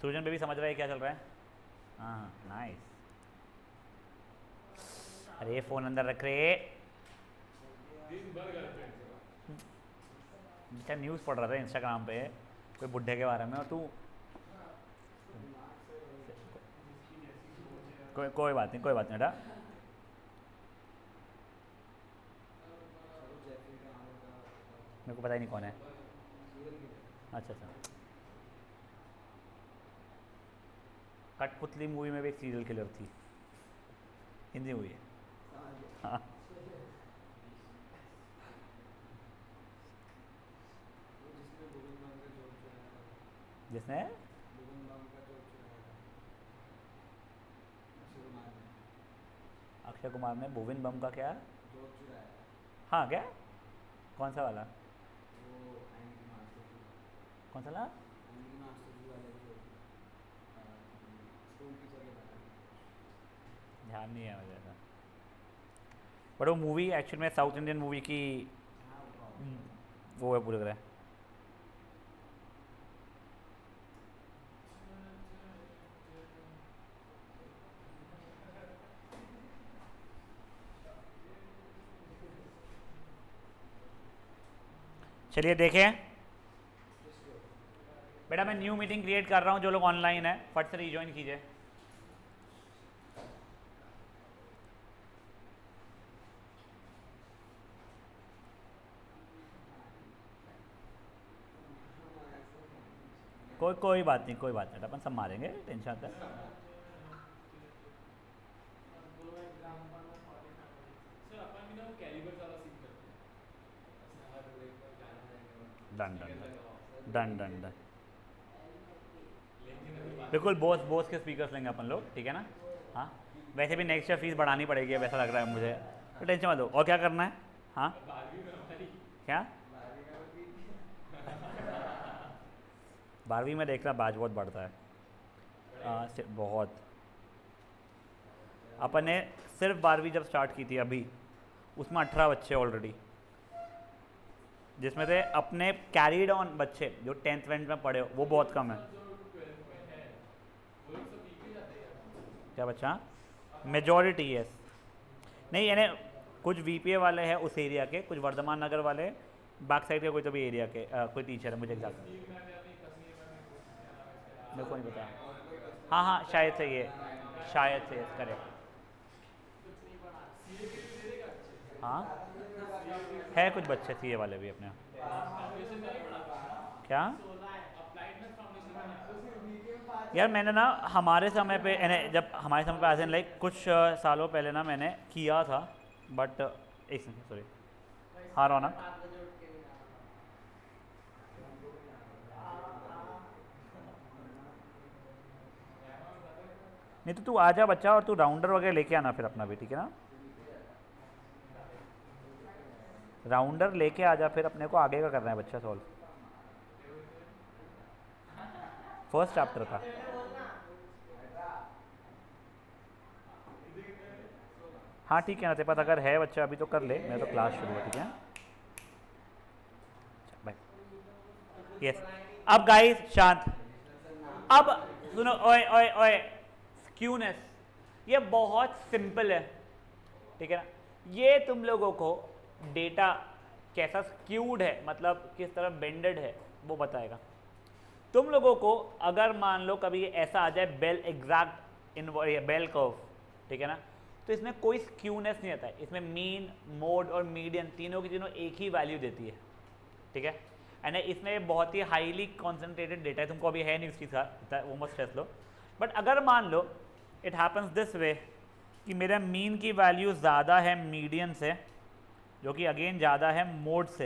सूजन बेबी समझ रहा है क्या चल रहा है, हाँ नाइस। अरे फोन अंदर रख रहे, दिन भर गर्लफ्रेंड क्या न्यूज़ पढ़ रहा था इंस्टाग्राम पे कोई बुढ़े के बारे में, और तू कोई बात नहीं बेटा, मेरे को पता ही नहीं कौन है। अच्छा अच्छा कठपुतली मूवी में भी एक सीरियल किलर थी, हिंदी मूवी है। हाँ जिसने अक्षय कुमार ने बोविन बम का क्या, हाँ क्या, कौन सा वाला, कौन सा वाला? ध्यान नहीं है मुझे ऐसा, बट वो मूवी एक्चुअल में साउथ इंडियन मूवी की वो है पूरी तरह। चलिए देखें बेटा, मैं न्यू मीटिंग क्रिएट कर रहा हूँ, जो लोग ऑनलाइन है फट से रिज्वाइन कीजिए। कोई बात नहीं, कोई बात नहीं, अपन सब मारेंगे, टेंशन आता है। सर अपन भी ना कैलिबर वाला सीन करते हैं, हर एक बार गाना जाएगा, done done done done done, बिल्कुल बोस के स्पीकर्स लेंगे अपन लोग, ठीक है ना। हाँ वैसे भी नेक्स्ट ईयर फीस बढ़ानी पड़ेगी वैसा लग रहा है मुझे, तो टेंशन मत लो। और क्या करना है? हाँ क्या 12वीं में देख रहा बैच बहुत बढ़ता है, बहुत। अपन ने सिर्फ 12वीं जब स्टार्ट की थी अभी, उसमें 18 बच्चे ऑलरेडी, जिसमें से अपने कैरीड ऑन बच्चे जो 10th वेंथ में पढ़े हो वो बहुत कम है। क्या बच्चा? मेजॉरिटी यस, नहीं यानी कुछ VPA वाले हैं उस एरिया के, कुछ वर्धमान नगर वाले, बैक साइड के कोई तो भी एरिया के कोई टीचर है, मुझे एग्जैक्ट मेरे को नहीं पता। हाँ हाँ शायद से ये, शायद से करेक्ट। हाँ है कुछ बच्चे CA वाले भी अपने। क्या यार मैंने ना हमारे समय पे, यानी जब हमारे समय पे एज लाइक कुछ सालों पहले ना मैंने किया था, बट एक सेकंड सॉरी। हाँ रौनक, नहीं तो तू आ जा बच्चा, और तू राउंडर वगैरह लेके आना फिर अपना भी, ठीक है ना। राउंडर लेके आ जा, फिर अपने को आगे का करना है बच्चा सॉल्व। फर्स्ट चैप्टर का हाँ ठीक है ना, तेरे पास अगर है बच्चा अभी तो कर ले, मेरा तो क्लास शुरू है, ठीक है बाय। यस अब गाइस शांत, अब सुनो, ओए ओए ओए, स्क्यूनेस ये बहुत सिंपल है, ठीक है ना। ये तुम लोगों को डेटा कैसा स्क्यूड है, मतलब किस तरह बेंडेड है वो बताएगा। तुम लोगों को अगर मान लो कभी ऐसा आ जाए बेल एग्जैक्ट इन बेल कर्व, ठीक है ना, तो इसमें कोई स्क्यूनेस नहीं आता है, इसमें मीन मोड और मीडियन तीनों की तीनों एक ही वैल्यू देती है, ठीक है। एंड इसमें बहुत ही हाईली कॉन्सेंट्रेटेड डेटा है, तुमको अभी है नहीं उस चीज़ का, वो मत स्ट्रेस लो। बट अगर मान लो इट हैपन्स दिस वे कि मेरा मीन की वैल्यू ज़्यादा है मीडियन से, जो कि अगेन ज़्यादा है मोड से,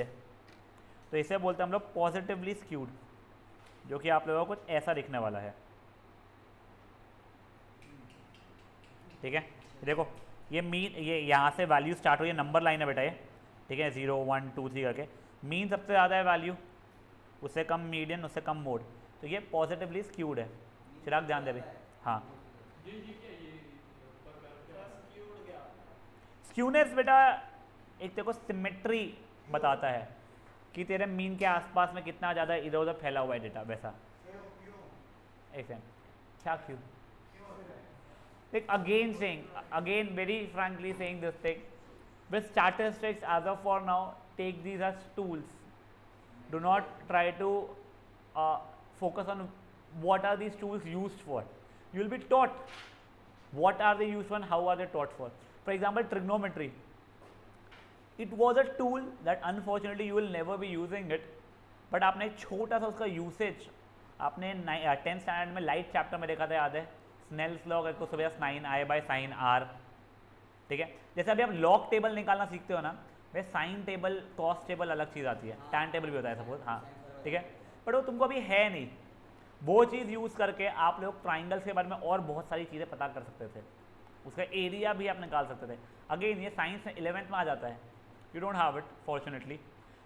तो इसे बोलते हैं हम लोग पॉजिटिवली स्क्यूड, जो कि आप लोगों को कुछ ऐसा दिखने वाला है, ठीक है। देखो ये मीन, ये यहाँ से वैल्यू स्टार्ट हो, ये नंबर लाइन है बेटा ये, ठीक है, 0 1 2 3 करके। मीन सबसे ज़्यादा है वैल्यू, उससे कम मीडियन, उससे कम मोड, तो ये पॉजिटिवली स्क्यूड है। चिराग ध्यान दे भाई। हाँ स्क्यूनेस बेटा एक तेरे को सिमेट्री बताता है कि तेरे मीन के आसपास में कितना ज़्यादा इधर उधर फैला हुआ है डेटा, वैसा। एक सेकंड, क्या क्यों? Again saying, again very frankly saying this thing, with statistics as of for now, take these as tools. Do not try to focus on what are these tools used for. You will be taught what are they used for and how are they taught for. For example, trigonometry. It was a tool that unfortunately you will never be using it, but आपने एक छोटा सा उसका यूसेज आपने 10th स्टैंडर्ड में लाइट चैप्टर में देखा था, याद है? स्नेल्स लॉ को सुबह sine I by sine R, ठीक है। जैसे अभी आप लॉग टेबल निकालना सीखते हो ना, भाई साइन टेबल कॉस टेबल अलग चीज़ आती है, टैन टेबल भी होता है सपोज, हाँ ठीक है, बट वो तुमको अभी है नहीं। वो चीज़ यूज़ करके आप लोग ट्राइंगल्स के बारे में और बहुत सारी चीज़ें पता कर सकते थे, उसका एरिया भी आप निकाल सकते थे। अगेन ये साइंस में 11th में आ जाता है, you don't have it fortunately.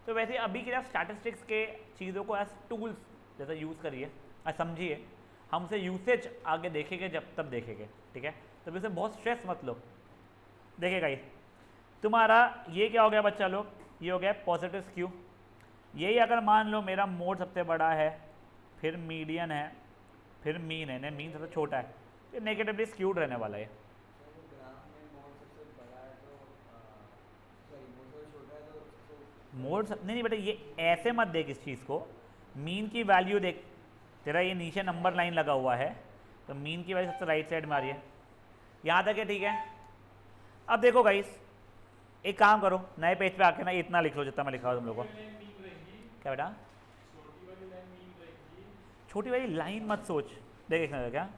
तो वैसे अभी के लिए आप स्टैटिस्टिक्स के चीज़ों को एज टूल्स जैसा यूज़ करिए, समझिए, हम उसे यूसेज आगे देखेंगे जब तब देखेंगे, ठीक है। तो इसे बहुत स्ट्रेस मत लो। देखिए गाइस, तुम्हारा ये क्या हो गया बच्चा लोग, ये हो गया पॉजिटिव स्क्यू। यही अगर मान लो मेरा मोड सबसे बड़ा है, फिर मीडियन है, फिर मीन है, मीन सबसे छोटा है, तो नेगेटिवली स्क्यूड रहने वाला है। मोड नहीं बेटा, ये ऐसे मत देख इस चीज़ को, मीन की वैल्यू देख, तेरा ये नीचे नंबर लाइन लगा हुआ है, तो मीन की वैल्यू सबसे राइट साइड में आ रही है, यहाँ तक है, ठीक है। अब देखो गाइस, एक काम करो, नए पेज पे आके ना इतना लिख लो जितना मैं लिखा हुआ तुम लोगों को। क्या बेटा? छोटी वाली लाइन मत सोच, देख क्या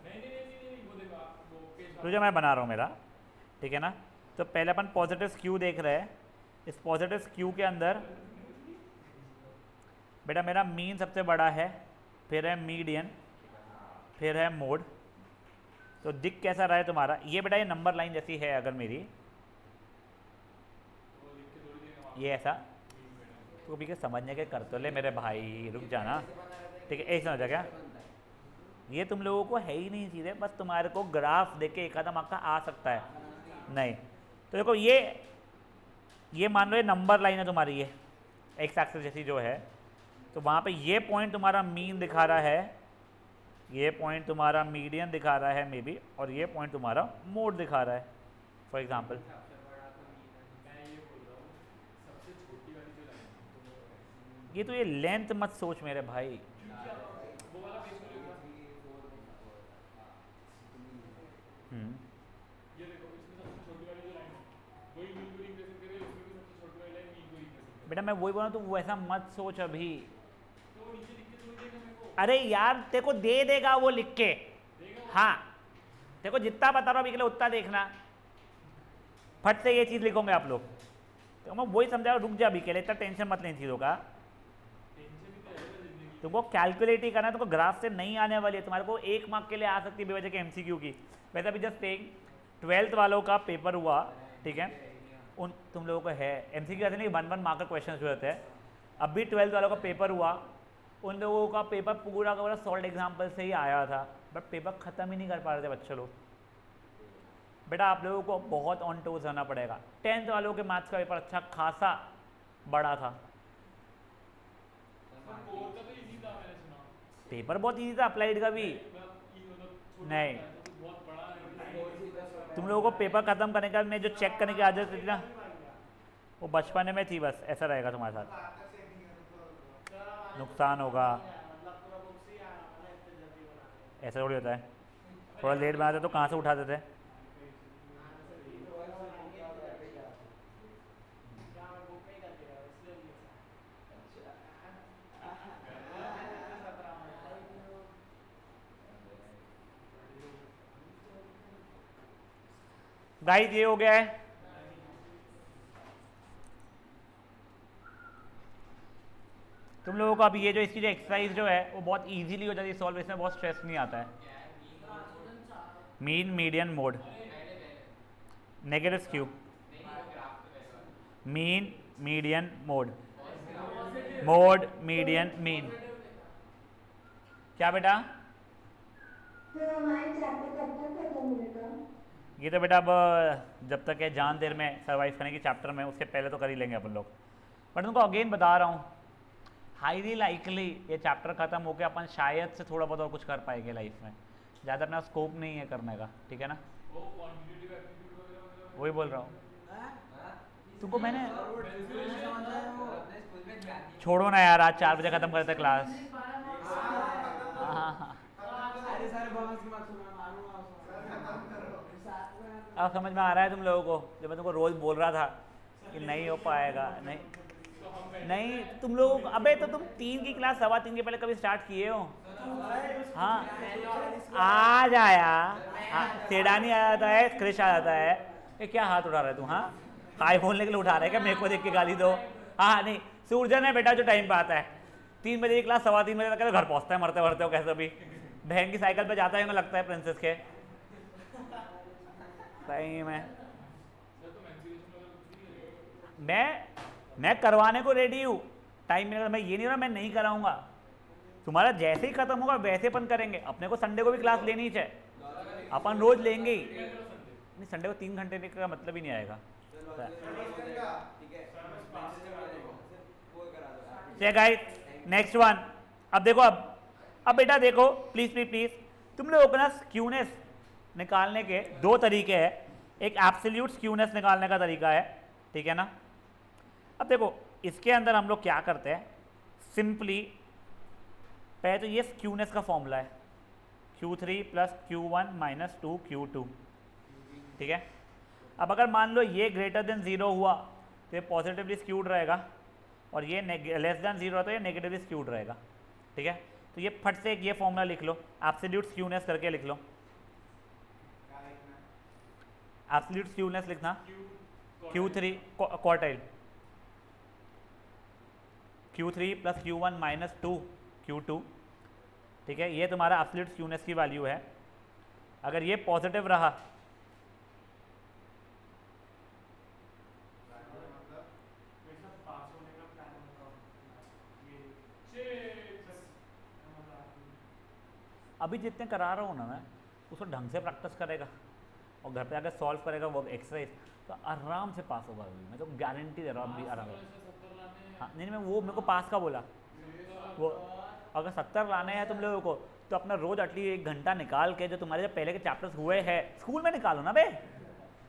तुझे मैं बना रहा हूँ मेरा, ठीक है ना। तो पहले अपन पॉजिटिव स्क्यू देख रहे हैं, इस पॉजिटिव स्क्यू के अंदर बेटा मेरा मीन सबसे बड़ा है, फिर है मीडियन, फिर है मोड। तो दिख कैसा रहा है तुम्हारा, ये बेटा ये नंबर लाइन जैसी है अगर मेरी, ये ऐसा, तो भी समझने के कर तो ले मेरे भाई, रुक जाना, ठीक है। एक समझा क्या, ये तुम लोगों को है ही नहीं चीज़ें, बस तुम्हारे को ग्राफ देख के एक आधा मार्क का आ सकता है, नहीं। तो देखो ये मान लो ये नंबर लाइन है तुम्हारी, ये एक्स एक्सिस जैसी जो है, तो वहाँ पे ये पॉइंट तुम्हारा मीन दिखा रहा है, ये पॉइंट तुम्हारा मीडियन दिखा रहा है मे बी, और ये पॉइंट तुम्हारा मोड दिखा रहा है फॉर एग्जाम्पल। ये तो ये लेंथ मत सोच मेरे भाई, बेटा मैं वही बोल रहा हूँ, तो वैसा मत सोच अभी। अरे यार तेरे को दे देगा वो लिख के, हाँ तेरे को जितना बता रहा हूँ अभी के लिए उतना देखना, फट से ये चीज़ लिखोगे आप लोग, तो मैं वही समझा, रुक जा अभी के लिए, इतना टेंशन मत लें चीज़ों का। तुमको कैलकुलेट ही करना है, तुमको ग्राफ से नहीं आने वाली है, तुम्हारे को 1 मार्क के लिए आ सकती है बेवजह के MCQ की। वैसे अभी जस्ट एक 12th वालों का पेपर हुआ, ठीक है, उन तुम लोगों को है MCQ ऐसे नहीं 1 मार्क का क्वेश्चन जो रहते हैं, अभी 12th वालों का पेपर हुआ, उन लोगों का पेपर पूरा का पूरा सॉल्व एग्जाम्पल से ही आया था, बट पेपर ख़त्म ही नहीं कर पा रहे थे बच्चे लोग। बेटा आप लोगों को बहुत ऑन टोज रहना पड़ेगा। 10th वालों के मैथ्स का पेपर अच्छा खासा बड़ा था, पेपर बहुत इजी था, अप्लाइड का भी नहीं। तुम लोगों को पेपर ख़त्म करने का मैं जो चेक करने की आदत थी ना, वो बचपन में थी, बस ऐसा रहेगा तुम्हारे साथ, नुकसान होगा, ऐसा थोड़ी होता है। थोड़ा लेट बनाते तो कहाँ से उठाते थे। गाइस ये हो गया है, तुम लोगों को अभी ये जो इसकी जो एक्सरसाइज जो है वो बहुत इजीली हो जाती है सॉल्व, इसमें बहुत स्ट्रेस नहीं आता है। Mean median mode, negative skew, mean median mode, mode median mean. क्या बेटा? फिर हमारे चैप्टर कब तक खत्म होगा? ये तो बेटा अब जब तक है जान देर में सर्वाइव करने की चैप्टर में, उसके पहले तो कर ही लेंगे अपन लोग। बट तुमको अगेन बता रहा हूँ, हाईली लाइकली ये चैप्टर खत्म होकर अपन शायद से थोड़ा बहुत और कुछ कर पाएंगे लाइफ में, ज़्यादा अपना स्कोप नहीं है करने का, ठीक है ना। वही बोल रहा हूँ तुमको मैंने, छोड़ो ना यार, आज 4 बजे ख़त्म करते क्लास। हाँ अब समझ में आ रहा है तुम लोगों को, जब मैं तुमको रोज़ बोल रहा था कि नहीं हो पाएगा, नहीं नहीं तुम लोग, अबे तो तुम 3 की क्लास 3:15 के पहले कभी स्टार्ट किए हो? हाँ आ जाया, सेडानी आ जाता है, क्रिश आ जाता है। ये क्या हाथ उठा रहा है तू? हाँ हाई बोलने के लिए उठा रहा है क्या? मेरे को देख के गाली दो? हाँ नहीं, सूरजन है बेटा जो टाइम पे आता है। 3 बजे की क्लास 3:15 बजे तक घर पहुंचता है मरते मरते हो कैसे भी। बहन की साइकिल पे जाता है, लगता है प्रिंसेस के। सही में मैं करवाने को रेडी हूँ, टाइम मिलेगा। मैं ये नहीं रहा मैं नहीं कराऊंगा, तुम्हारा जैसे ही खत्म होगा वैसे अपन करेंगे। अपने को संडे को भी क्लास लेनी चाहिए, अपन रोज लेंगे ही। नहीं संडे को 3 घंटे का मतलब ही नहीं आएगा। Guys next one. अब देखो, अब बेटा देखो प्लीज प्लीज प्लीज, तुम लोगों को ना स्क्यूनेस निकालने के 2 तरीके हैं। एक एब्सोल्यूट स्क्यूनेस निकालने का तरीका है, ठीक है ना। अब देखो इसके अंदर हम लोग क्या करते हैं, सिंपली पहले तो ये स्क्यूनेस का फॉर्मूला है, Q3 + Q1 - 2 Q2, ठीक है। अब अगर मान लो ये ग्रेटर देन 0 हुआ तो ये पॉजिटिवली स्क्यूड रहेगा, और ये लेस देन 0 तो ये नेगेटिवली स्क्यूड रहेगा, ठीक है। तो ये फट से एक ये फॉर्मूला लिख लो, एब्सोल्यूट स्क्यूनेस करके लिख लो। एब्सोल्यूट स्क्यूनेस लिखना Q3 quartile, Q3 + Q1 - 2 Q2, ठीक है। ये तुम्हारा एब्सोल्यूट स्क्यूनेस की वैल्यू है। अगर ये पॉजिटिव रहा अभी जितने करा रहा हूँ ना मैं, उसको ढंग से प्रैक्टिस करेगा और घर पे आकर सॉल्व करेगा वो एक्सरसाइज, तो आराम से पास होगा। अभी मैं तो गारंटी दे रहा हूँ अभी आराम से। हाँ नहीं मैं वो मेरे को पास का बोला, वो अगर 70 लाने हैं तुम लोगों को तो अपना रोज एटलीस्ट 1 घंटा निकाल के जो तुम्हारे जो पहले के चैप्टर्स हुए हैं स्कूल में निकालो ना बे,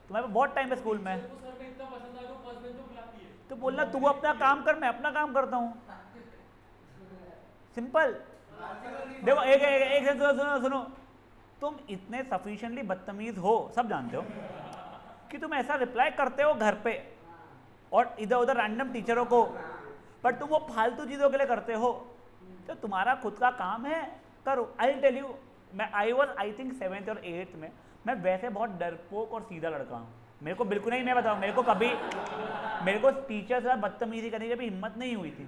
तुम्हारे बहुत टाइम है स्कूल में। तो बोलना तू अपना काम कर, मैं अपना काम करता हूँ, सिंपल। देखो एक सुनो, तुम इतने सफिशिएंटली बदतमीज हो, सब जानते हो कि तुम ऐसा रिप्लाई करते हो घर पे और इधर उधर रैंडम टीचरों को, पर तुम वो फालतू चीज़ों के लिए करते हो। तो तुम्हारा खुद का काम है, करो। आई टेल यू, मैं आई थिंक 7th और 8th में मैं वैसे बहुत डरपोक और सीधा लड़का हूँ। मेरे को बिल्कुल नहीं, मैं बताऊँ, मेरे को टीचर से बदतमीजी करने की भी हिम्मत नहीं हुई थी।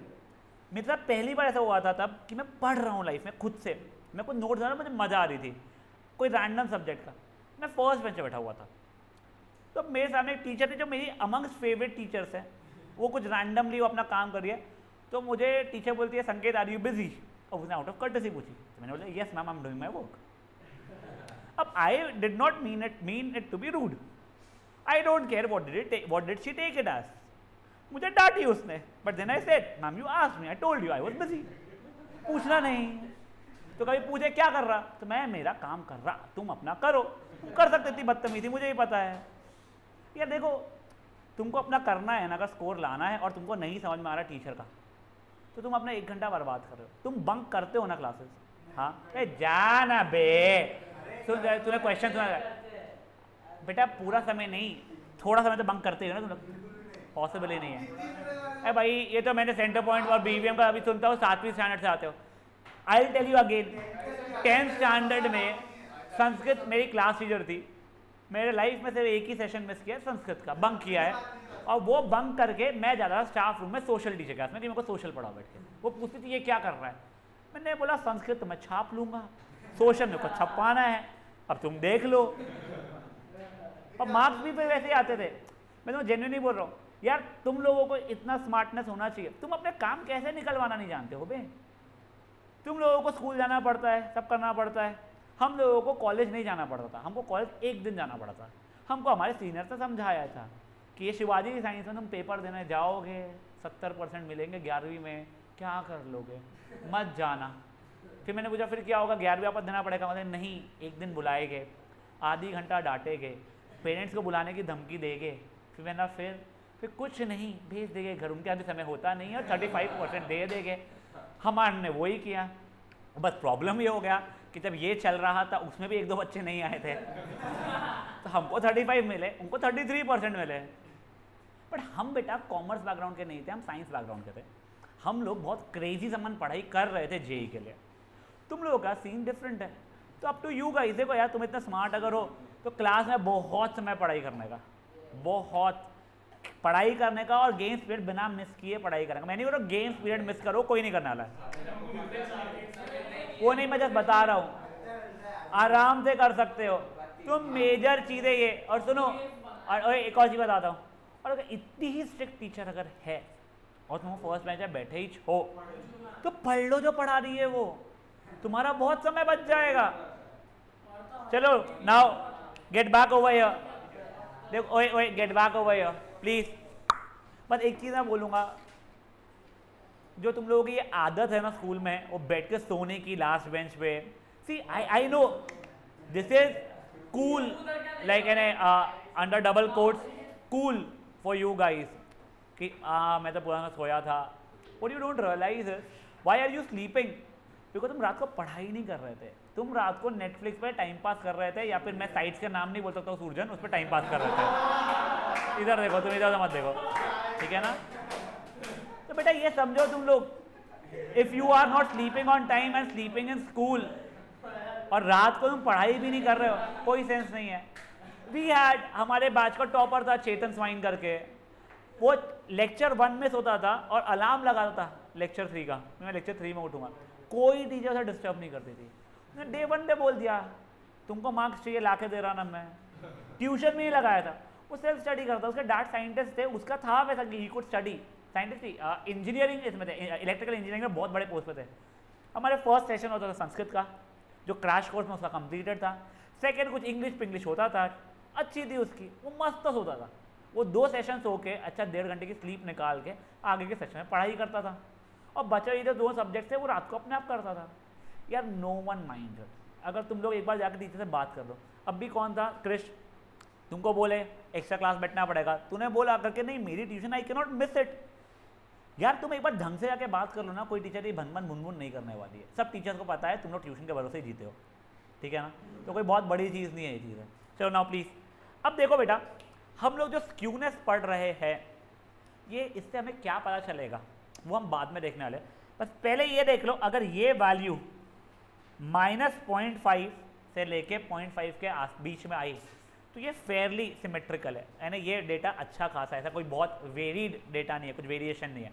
मेरे साथ पहली बार ऐसा हुआ था तब कि मैं पढ़ रहा हूँ लाइफ में खुद से, मैं कुछ नोट्स बना, मुझे मज़ा आ रही थी कोई रैंडम सब्जेक्ट का, मैं फर्स्ट बेंच पे बैठा हुआ था। तो मेरे सामने एक टीचर थी जो मेरी अमंग्स फेवरेट टीचर्स है, वो कुछ रैंडमली वो अपना काम कर रही है, तो मुझे टीचर बोलती है संकेत आर यू बिजी, और उसने आउट ऑफ कर्टसी पूछी, तो मैंने बोला yes ma'am I am doing my work. अब I did not mean it to be rude, I don't care what did she take it as. मुझे डांटी उसने, but then I said ma'am you asked me, I told you I was busy. पूछना नहीं, तो कभी पूछे क्या कर रहा, तो मैं मेरा काम कर रहा, तुम अपना करो। तुम कर सकते थी बदतमीजी, मुझे ही पता है यार। देखो तुमको अपना करना है ना, अगर स्कोर लाना है और तुमको नहीं समझ में आ रहा टीचर का, तो तुम अपना 1 घंटा बर्बाद कर रहे हो। तुम बंक करते हो ना क्लासेस, हाँ जा ना बे, सुन तूने क्वेश्चन सुना बेटा, पूरा समय नहीं, थोड़ा समय तो बंक करते हो ना तुम लोग, पॉसिबल ही नहीं है। अरे भाई ये तो मैंने सेंटर पॉइंट और BVM का अभी सुनता हूँ, 7वीं स्टैंडर्ड से आते हो। I will tell you again, 10th standard में संस्कृत मेरी क्लास टीचर थी, मेरे लाइफ में सिर्फ एक ही सेशन मिस किया संस्कृत का, बंक किया है। और वो बंक करके मैं जा रहा था स्टाफ रूम में सोशल टीचर क्लास में कि मेरे को सोशल पढ़ाओ बैठ के। वो पूछती थी ये क्या कर रहा है, मैंने बोला संस्कृत मैं छाप लूंगा, सोशल मेरे को छपाना है, अब तुम देख लो। और मार्क्स भी फिर वैसे ही आते थे। मैं तो जेन्युइनली बोल रहा हूँ यार, तुम लोगों को इतना स्मार्टनेस होना चाहिए। तुम अपने काम कैसे निकलवाना नहीं जानते हो बे। तुम लोगों को स्कूल जाना पड़ता है, सब करना पड़ता है। हम लोगों को कॉलेज नहीं जाना पड़ता था, हमको कॉलेज 1 दिन जाना पड़ा था। हमको हमारे सीनियर से समझाया था कि ये शिवाजी की साइंस में तुम पेपर देने जाओगे 70% मिलेंगे 11वीं में, क्या कर लोगे, मत जाना। फिर मैंने पूछा फिर क्या होगा, 11वीं वापस देना पड़ेगा। मतलब नहीं, 1 दिन बुलाएंगे, आधी घंटा डांटेंगे, पेरेंट्स को बुलाने की धमकी देंगे, फिर मैंने फिर कुछ नहीं, भेज देंगे घर। उनके अभी समय होता नहीं है और 35% दे देंगे। हमारे वही किया। बस प्रॉब्लम ये हो गया कि जब ये चल रहा था उसमें भी 1-2 बच्चे नहीं आए थे तो हमको 35 मिले, उनको 33% मिले। बट हम बेटा कॉमर्स बैकग्राउंड के नहीं थे, हम साइंस बैकग्राउंड के थे। हम लोग बहुत क्रेजी समन पढ़ाई कर रहे थे जेई के लिए। तुम लोगों का सीन डिफरेंट है। तो अब टू यू गाइस, देखो यार तुम इतना स्मार्ट अगर हो तो क्लास में बहुत समय पढ़ाई करने का, बहुत पढ़ाई करने का, और गेम्स पीरियड बिना मिस किए पढ़ाई करने का। मैं नहीं बोल रहा गेम्स पीरियड मिस करो, कोई नहीं करने वाला है वो नहीं, मैं जस्ट बता रहा हूँ आराम से कर सकते हो तुम मेजर चीज़ें ये। और सुनो, और एक और चीज़ बताता हूँ, और अगर इतनी ही स्ट्रिक्ट टीचर अगर है और तुम फर्स्ट बेंच में बैठे ही हो तो पढ़ लो जो पढ़ा रही है वो, तुम्हारा बहुत समय बच जाएगा। चलो now get back over here, देखो ओए ओए get back over here please. बस एक चीज़ मैं बोलूँगा, जो तुम लोगों की ये आदत है ना स्कूल में वो बैठ के सोने की लास्ट बेंच पे, see I know this is cool like in under double quotes cool for you guys कि मैं तो पूरा सोया था। What you don't realise why are you sleeping, because तुम रात को पढ़ाई नहीं कर रहे थे, तुम रात को नेटफ्लिक्स पे टाइम पास कर रहे थे, या फिर मैं साइट्स के नाम नहीं बोल सकता हूँ सूरजन, उस पर टाइम पास कर रहे थे। इधर देखो, तुम इधर मत देखो, ठीक है ना। तो बेटा ये समझो तुम लोग, if you are not sleeping on time and sleeping in school, और रात को तुम पढ़ाई भी नहीं कर रहे हो, कोई सेंस नहीं है। वी हैड, हमारे बैच का टॉपर था चेतन स्वाइन करके, वो लेक्चर 1 में सोता था और अलार्म लगाता था लेक्चर 3 का, मैं लेक्चर 3 में उठूंगा। कोई टीचर उसे डिस्टर्ब नहीं करती थी। उसने डे 1 पे बोल दिया तुमको मार्क्स चाहिए, ला के दे रहा ना मैं। ट्यूशन में ही लगाया था, वो सेल्फ स्टडी करता। उसके डैड साइंटिस्ट थे, उसका था वैसा कि ही कुड स्टडी, साइंटिस्ट थी, इंजीनियरिंग इसमें थे, इलेक्ट्रिकल इंजीनियरिंग में बहुत बड़े पोस्ट पे थे। हमारे फर्स्ट सेशन होता था संस्कृत का, जो क्रैश कोर्स में उसका कंप्लीटेड था। सेकेंड कुछ इंग्लिश होता था, अच्छी थी उसकी, वो मस्त होता था। वो 2 सेशन सो के अच्छा 1.5 घंटे की स्लीप निकाल के आगे के सेशन में पढ़ाई करता था, और बचे ये जो 2 सब्जेक्ट थे वो रात को अपने आप करता था। यार नो वन माइंड, अगर तुम लोग एक बार जाकर टीचर से बात कर लो। अब भी कौन था, क्रिश, तुमको बोले एक्स्ट्रा क्लास बैठना पड़ेगा, तूने बोला करके नहीं मेरी tuition I can not miss it. यार तुम एक बार ढंग से जाके बात कर लो ना, कोई टीचर ये भन भुन नहीं करने वाली है। सब टीचर्स को पता है तुम लोग ट्यूशन के भरोसे ही जीते हो, ठीक है ना, तो कोई बहुत बड़ी चीज़ नहीं है ये चीज़ है। चलो नाउ प्लीज़, अब देखो बेटा, हम लोग जो स्क्यूनेस पढ़ रहे हैं ये, इससे हमें क्या पता चलेगा वो हम बाद में देखने वाले। बस पहले ये देख लो, अगर ये वैल्यू -0.5 से लेके 0.5 के बीच में आई तो ये फेयरली सिमेट्रिकल है, यानी ये डेटा अच्छा खासा है, ऐसा कोई बहुत वेरीड डेटा नहीं है, कुछ वेरिएशन नहीं है।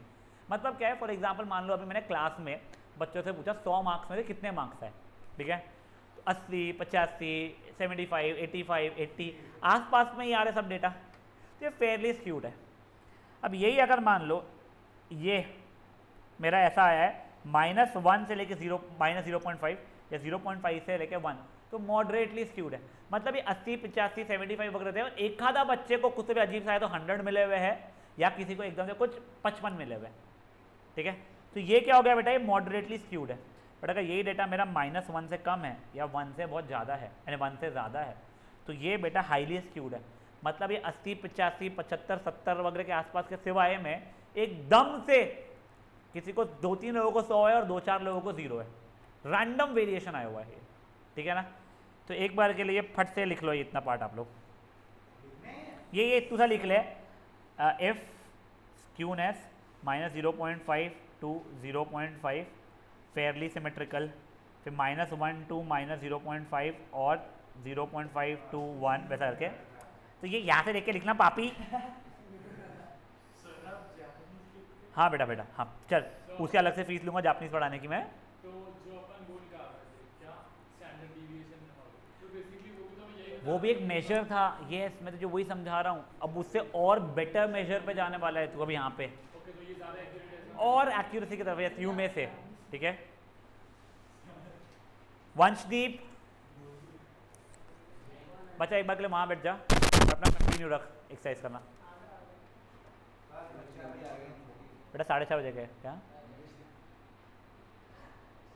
मतलब क्या है, फॉर एग्जांपल मान लो अभी मैंने क्लास में बच्चों से पूछा 100 मार्क्स में से कितने मार्क्स है, ठीक है, तो 80, 85, 75, 85, 80 आसपास में ही आ रहे सब डेटा, तो ये फेयरली स्क्यूड है। अब यही अगर मान लो ये मेरा ऐसा आया है -1 से लेके 0.5 या 0.5 से लेके 1, तो मॉडरेटली स्क्यूड है। मतलब ये 80, 85, 75 वगैरह थे, और एक आधा बच्चे को कुछ भी अजीब सा है तो 100 मिले हुए हैं, या किसी को एकदम से कुछ 55 मिले हुए हैं, ठीक है। तो ये क्या हो गया बेटा, ये मॉडरेटली स्क्यूड है। बट अगर यही डेटा मेरा -1 से कम है या 1 से बहुत ज़्यादा है, यानी 1 से ज़्यादा है, तो ये बेटा हाईली स्क्यूड है। मतलब ये 80, 85, 75, 70 वगैरह के आसपास के सिवाय में एकदम से किसी को 2-3 लोगों को 100 है और 2-4 लोगों को 0 है, रैंडम वेरिएशन आया हुआ है ये, ठीक है ना। तो एक बार के लिए फट से लिख लो ये इतना पार्ट आप लोग, ये इतना सा लिख ले, if skewness -0.5 to 0.5 Fairlie symmetrical, फिर -1 to -0.5 और 0.5 to 1 वैसा करके। तो ये यहाँ से देख के लिखना पापी। हाँ बेटा बेटा हाँ, चल उसके अलग से फीस लूँगा जापानीज पढ़ाने की मैं। तो जो अपन गोल का क्या स्टैंडर्ड डिविएशन, तो बेसिकली वो भी तो यही, वो भी एक मेजर था, ये मैं तुझे वही समझा रहा हूँ। अब उससे और बेटर मेजर पे जाने वाला है तू अभी यहाँ पे, ओके, तो ये ज़्यादा एक्यूरेट है और एक्यूरेसी की तरफ यू में से, ठीक है। वंशदीप बच्चा एक बार के लिए वहाँ बैठ जा, अपना कंटिन्यू रख एक्सरसाइज करना। बेटा 4:30 बजे के क्या,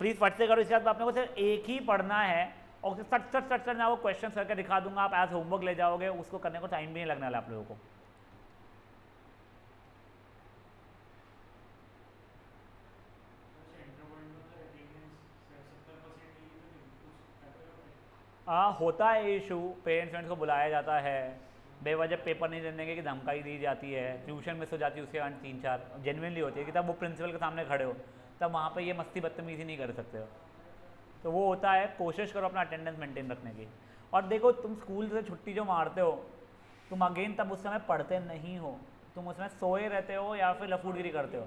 प्लीज फट से करो। इसके बाद आपने को सिर्फ एक ही पढ़ना है, और सट मैं आपको क्वेश्चन करके दिखा दूंगा, आप एज होमवर्क ले जाओगे, उसको करने को टाइम भी नहीं लगने वाला आप लोगों को। होता है इशू, पेरेंट्स को बुलाया जाता है, बेवजह पेपर नहीं देने की धमकाई दी जाती है, ट्यूशन मिस हो जाती है उसके कारण 3-4 जेन्युइनली होती है कि तब वो प्रिंसिपल के सामने खड़े हो, तब वहाँ पे ये मस्ती बदतमीजी नहीं कर सकते हो। तो वो होता है, कोशिश करो अपना अटेंडेंस मेंटेन रखने की। और देखो तुम स्कूल से छुट्टी जो मारते हो, तुम अगेन तब उस समय पढ़ते नहीं हो, तुम उसमें सोए रहते हो या फिर लफूटगिरी करते हो।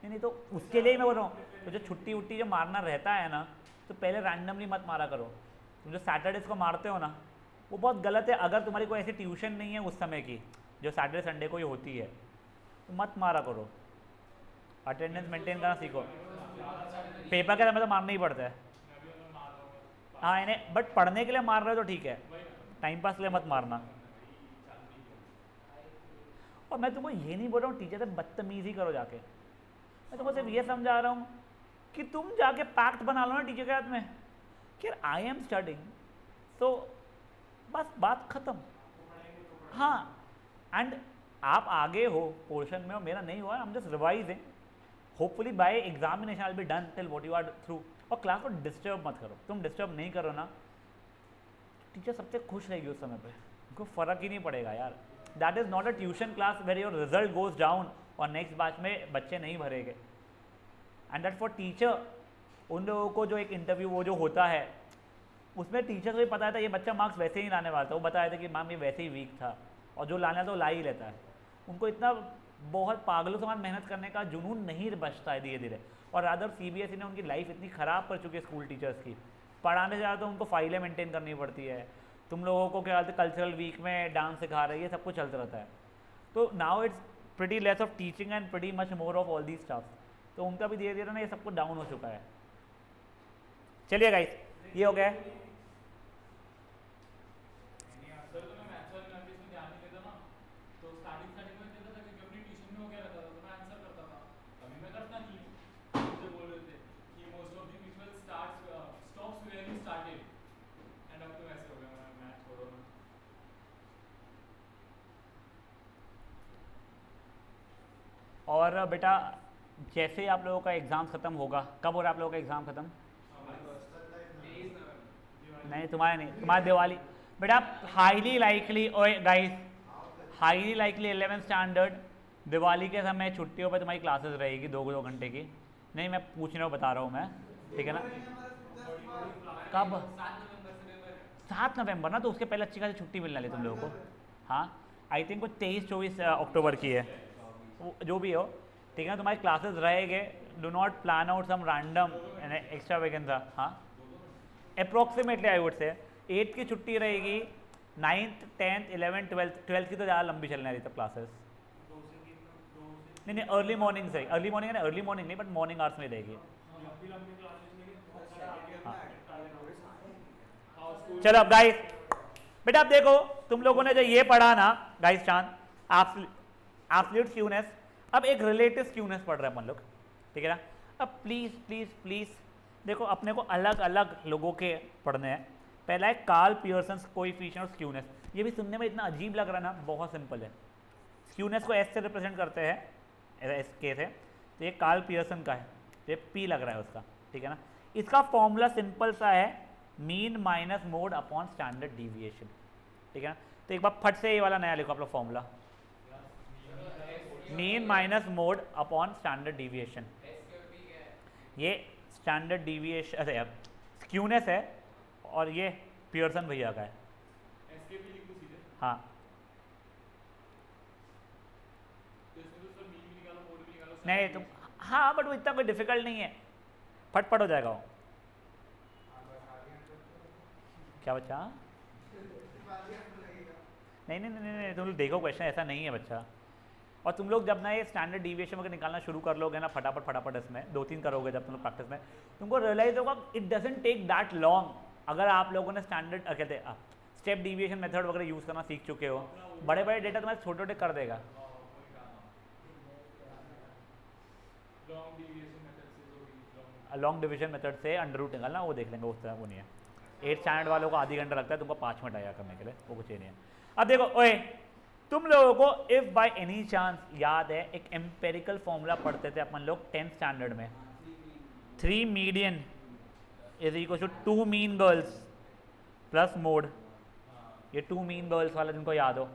नहीं तो उसके लिए ही मैं बोल रहा हूँ, तो जो छुट्टी उट्टी जो मारना रहता है ना, तो पहले रैंडमली मत मारा करो। तुम जो सैटरडेज को मारते हो ना, वो बहुत गलत है। अगर तुम्हारी कोई ऐसी ट्यूशन नहीं है उस समय की जो सैटरडे संडे को ही होती है, तो मत मारा करो, अटेंडेंस मेंटेन करना सीखो। पेपर के समय तो मारना ही पड़ता है, हाँ इन्हें, बट पढ़ने के लिए मार रहे हो तो ठीक है, टाइम पास के लिए मत मारना। और मैं तुमको ये नहीं बोल रहा हूँ टीचर से बदतमीजी करो जाके, मैं तुमको सिर्फ ये समझा रहा हूँ कि तुम जाके पैक्ट बना लो ना टीचर के हाथ में कि आई एम स्टडिंग, तो बस बात खत्म। हाँ, एंड आप आगे हो पोर्शन में, और मेरा नहीं हुआ, I am just revising, hopefully by examination I will be done till what you are through. और क्लास को डिस्टर्ब मत करो, तुम डिस्टर्ब नहीं करो ना, टीचर सबसे खुश रहेगी उस समय पे, उनको फ़र्क ही नहीं पड़ेगा यार। That is not a tuition class where your result goes down और नेक्स्ट बैच में बच्चे नहीं भरेंगे। एंड दैट फॉर टीचर, उन लोगों को जो एक इंटरव्यू वो जो होता है, उसमें टीचर को भी पता था ये बच्चा मार्क्स वैसे ही लाने वाला था, वो बताया था कि मैम ये वैसे ही वीक था, और जो लाना था वो ला ही लेता है। उनको इतना बहुत पागलों समान मेहनत करने का जुनून नहीं बचता है धीरे धीरे। और रादर सीबीएसई ने उनकी लाइफ इतनी ख़राब कर चुकी है स्कूल टीचर्स की, पढ़ाने से ज़्यादा तो उनको फाइलें मेंटेन करनी पड़ती है। तुम लोगों को क्या कल्चरल वीक में डांस सिखा रही है, सब कुछ चलता रहता है। तो now it's pretty less of teaching and pretty much more of all the stuff. तो उनका भी धीरे धीरे ना ये सब कुछ डाउन हो चुका है। चलिए गाइस, ये हो गया है। और बेटा जैसे ही आप लोगों का एग्ज़ाम ख़त्म होगा, कब हो रहा है आप लोगों का एग्ज़ाम ख़त्म? नहीं तुम्हारे नहीं, तुम्हारी दिवाली। बेटा हाईली लाइकली, ओए guys, highly likely 11th standard Diwali के समय छुट्टियों पे तुम्हारी क्लासेस रहेगी 2 घंटे की। नहीं मैं पूछने को बता रहा हूँ मैं, ठीक है ना? कब? 7 नवंबर ना, तो उसके पहले अच्छी खासी छुट्टी मिलने वाली तुम लोगों को। हाँ, आई थिंक कुछ 23-24 अक्टूबर की है, जो भी हो, ठीक है ना? तुम्हारी क्लासेस रहेंगे, do not plan out some random extra vacations. हाँ, approximately I would say 8th की छुट्टी रहेगी, 9th 10th 11th 12th की तो ज़्यादा लंबी चलने वाली तब क्लासेस। नहीं अर्ली मॉर्निंग से, अर्ली मॉर्निंग है ना, अर्ली मॉर्निंग नहीं बट मॉर्निंग आवर्स में रहेगी। हाँ। चलो अब गाइस, बेटा अब देखो तुम लोगों ने जो ये पढ़ा ना गाइस, चांद एब्सोल्यूट स्क्यूनेस, अब एक रिलेटिव स्क्यूनेस पढ़ रहे हैं अपन लोग, ठीक है ना? अब प्लीज़ प्लीज़ प्लीज़ देखो, अपने को अलग अलग लोगों के पढ़ने हैं। पहला है Karl Pearson coefficient of skewness. ये भी सुनने में इतना अजीब लग रहा है ना, बहुत सिंपल है। स्क्यूनेस को एस से रिप्रेजेंट करते हैं, एस के से, तो ये कार्ल पियर्सन का है, तो ये पी लग रहा है उसका, ठीक है ना? इसका फॉर्मूला सिंपल सा है, mean minus mode upon standard deviation, ठीक है ना? तो एक बार फट से ये वाला नया लिखो आप लोग formula, mean minus mode upon standard deviation. ये स्टैंडर्ड डिविएशन, अरे अब स्क्यूनेस है, और ये पियर्सन भैया का है। हाँ, नहीं तुम, हाँ बट वो इतना कोई डिफिकल्ट नहीं है, फटफट हो जाएगा वो। क्या बच्चा? नहीं नहीं नहीं नहीं, तुम लोग देखो क्वेश्चन ऐसा नहीं है बच्चा। और तुम लोग जब ना ये स्टैंडर्ड डिविएशन वगैरह निकालना शुरू कर लोगे ना, फटाफट फटाफट इसमें 2-3 करोगे जब तुम लोग प्रैक्टिस में, तुमको रियलाइज होगा it doesn't take that long. अगर आप लोगों ने स्टैंडर्ड कहते हैं स्टेप डिविएशन मेथड वगैरह यूज़ करना सीख चुके हो, बड़े बड़े डेटा तुम्हारे छोटे छोटे कर देगा। लॉन्ग डिवीजन मेथड से अंडर रूट निकालना, वो देख लेंगे, उस तरह वो नहीं है। 8th स्टैंडर्ड वालों को आधी घंटा लगता है, तुमको 5 मिनट आया करने के लिए, वो कुछ ही नहीं है। अब देखो ओए, तुम लोगों को इफ बाय एनी चांस याद है, एक एम्पेरिकल फॉर्मूला पढ़ते थे अपन लोग 10th स्टैंडर्ड में, 3 median is equal to 2 mean girls plus mode. ये 2 मीन गर्ल्स वाला जिनको याद हो,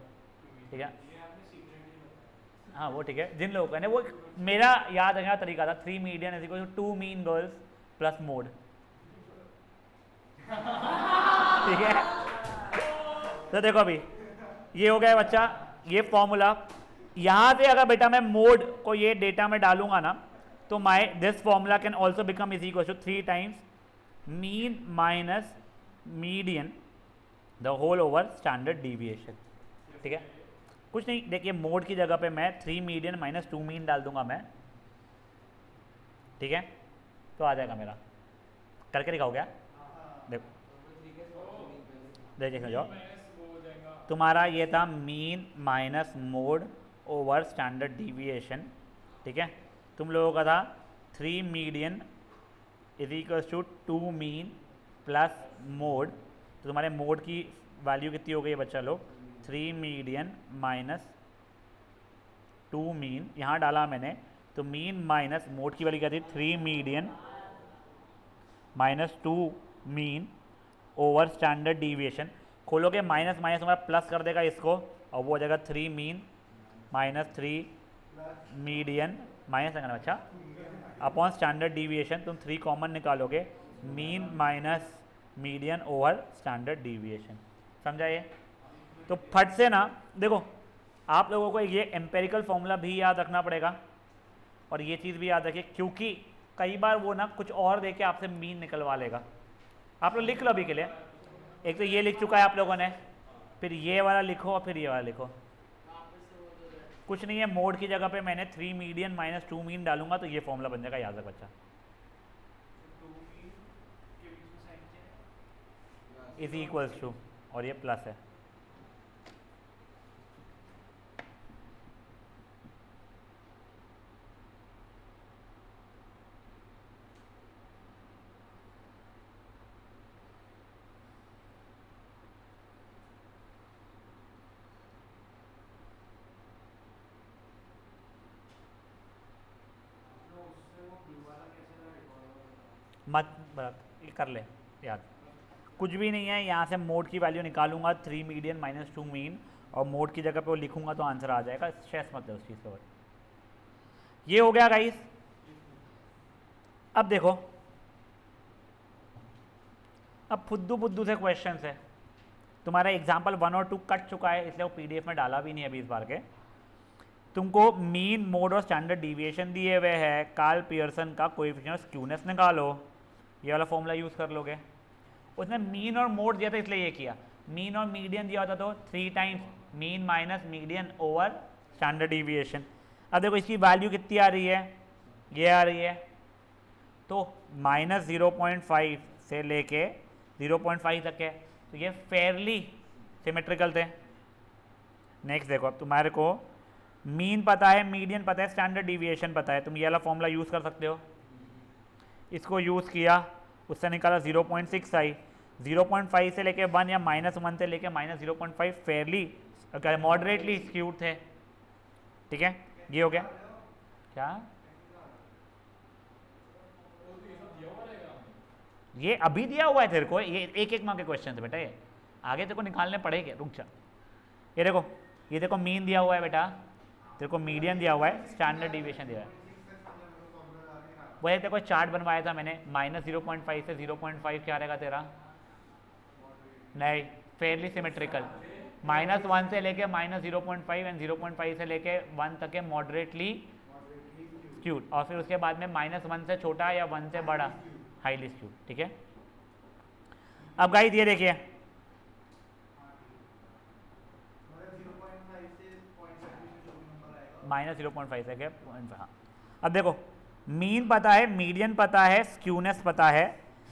ठीक है। ये आपने सीक्रेटली बताया। हाँ वो ठीक है, जिन लोगों का ने वो मेरा याद रखने का तरीका था 3 median is equal to 2 mean girls plus mode, ठीक है। तो देखो अभी ये हो गया बच्चा ये फॉर्मूला। यहाँ से अगर बेटा मैं मोड को ये डेटा में डालूंगा ना तो my this formula can also become is equal to 3 times mean minus median the whole over standard deviation, ठीक है। कुछ नहीं, देखिए मोड की जगह पे मैं 3 मीडियन माइनस 2 मीन डाल दूंगा मैं, ठीक है। तो आ जाएगा मेरा, करके दिखाओ क्या, देखो देखिए जाओ, वो हो जाएगा तुम्हारा ये था mean minus mode over standard deviation, ठीक है। तुम लोगों का था 3 median is equals to 2 mean plus mode. तो तुम्हारे मोड की वैल्यू कितनी हो गई है बच्चा लोग, 3 मीडियन माइनस 2 मीन, यहाँ डाला मैंने तो मीन माइनस मोड की वैल्यू क्या थी 3 median minus 2 mean over standard deviation. खोलोगे माइनस माइनस हमारा प्लस कर देगा इसको और वो हो जाएगा 3 मीन माइनस 3 मीडियन माइनस करना अच्छा अपॉन स्टैंडर्ड डीविएशन। तुम 3 कॉमन निकालोगे, mean minus median over standard deviation, समझा ये। तो फट से ना देखो आप लोगों को ये एम्पेरिकल फॉर्मूला भी याद रखना पड़ेगा और ये चीज़ भी याद रखिए क्योंकि कई बार वो ना कुछ और देके आपसे मीन निकलवा लेगा। आप लोग लिख लो अभी के लिए, एक तो ये लिख चुका है आप लोगों ने, फिर ये वाला लिखो और फिर ये वाला लिखो। कुछ नहीं है, मोड की जगह पे मैंने 3 मीडियन माइनस 2 मीन डालूंगा तो ये फॉर्मूला बन जाएगा, याद रख बच्चा। इज इक्वल्स टू और ये प्लस है, मत ये कर ले याद, कुछ भी नहीं है। यहाँ से मोड की वैल्यू निकालूंगा 3 मीडियन माइनस 2 मीन और मोड की जगह पे वो लिखूंगा तो आंसर आ जाएगा, स्ट्रेस मत लो उस चीज़ पर। ये हो गया गाइस। अब देखो अब फुद्दू बुद्दू से क्वेश्चन है, तुम्हारा एग्जाम्पल 1 और 2 कट चुका है इसलिए वो पीडीएफ में डाला भी नहीं अभी इस बार के। तुमको मीन मोड और स्टैंडर्ड डिविएशन दिए हुए है, कार्ल पियर्सन का कोएफिशिएंट ऑफ स्क्यूनेस निकालो, ये वाला फॉर्मूला यूज़ कर लोगे। उसने मीन और मोड दिया था इसलिए ये किया, मीन और मीडियन दिया होता तो 3 times mean minus median over standard deviation. अब देखो इसकी वैल्यू कितनी आ रही है, ये आ रही है, तो माइनस 0.5 से लेके 0.5 तक है, तो ये फेयरली सिमेट्रिकल थे। नेक्स्ट देखो अब तुम्हारे को मीन पता है, मीडियन पता है, स्टैंडर्ड डिविएशन पता है, तुम ये वाला फॉर्मूला यूज़ कर सकते हो। इसको यूज़ किया, उससे निकाला 0.6 आई, 0.5 से लेके 1 या -1 से लेके -0.5 फेयरली मॉडरेटली स्क्यूड थे, ठीक है। ये हो गया क्या, ये अभी दिया हुआ है तेरे को, ये एक एक मार्क के क्वेश्चन है बेटा, ये आगे तेरे को निकालने पड़ेंगे, रुक जा। ये देखो, ये देखो मीन दिया हुआ है बेटा, तेरे को मीडियन दिया हुआ है, स्टैंडर्ड डिविएशन दिया है। वही तेरे को चार्ट बनवाया था मैंने, -0.5 से 0.5 क्या रहेगा तेरा, नहीं फेयरली सिमेट्रिकल, -1 से लेके -0.5 एंड 0.5 से लेके 1 तक है मॉडरेटली स्क्यूड, और फिर उसके बाद में -1 से छोटा या 1 से बड़ा हाईली स्क्यूड, ठीक है। अब गाइस ये देखिए -0.5 से क्या, हाँ। अब देखो मीन पता है, मीडियन पता है, स्क्यूनेस पता है,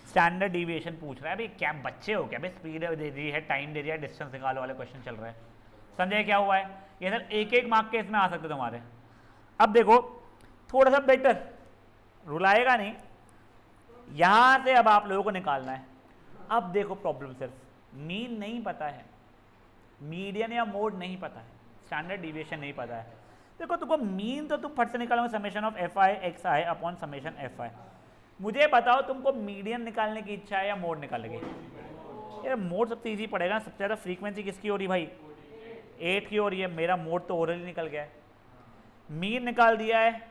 स्टैंडर्ड डिविएशन पूछ रहा है। अभी क्या बच्चे हो क्या भाई, स्पीड दे दी है, टाइम दे दिया है, डिस्टेंस निकालो वाले क्वेश्चन चल रहे हैं, समझे क्या हुआ है। ये सर एक एक मार्क के इसमें आ सकते तुम्हारे। अब देखो थोड़ा सा बेटर रूल आएगा नहीं, यहाँ से अब आप लोगों को निकालना है। अब देखो प्रॉब्लम सिर्फ मीन नहीं पता है, मीडियन या मोड नहीं पता है, स्टैंडर्ड डिविएशन नहीं पता है। देखो तुमको मीन तो तुम फट से निकालोगे summation of F I x I upon summation F I. मुझे बताओ तुमको मीडियन निकालने की इच्छा है या मोड निकालने की। यार मोड सबसे इजी पड़ेगा, सबसे ज़्यादा फ्रीक्वेंसी किसकी हो रही भाई, 8 की हो रही है, मेरा मोड तो ओरली निकल गया है, मीन निकाल दिया है,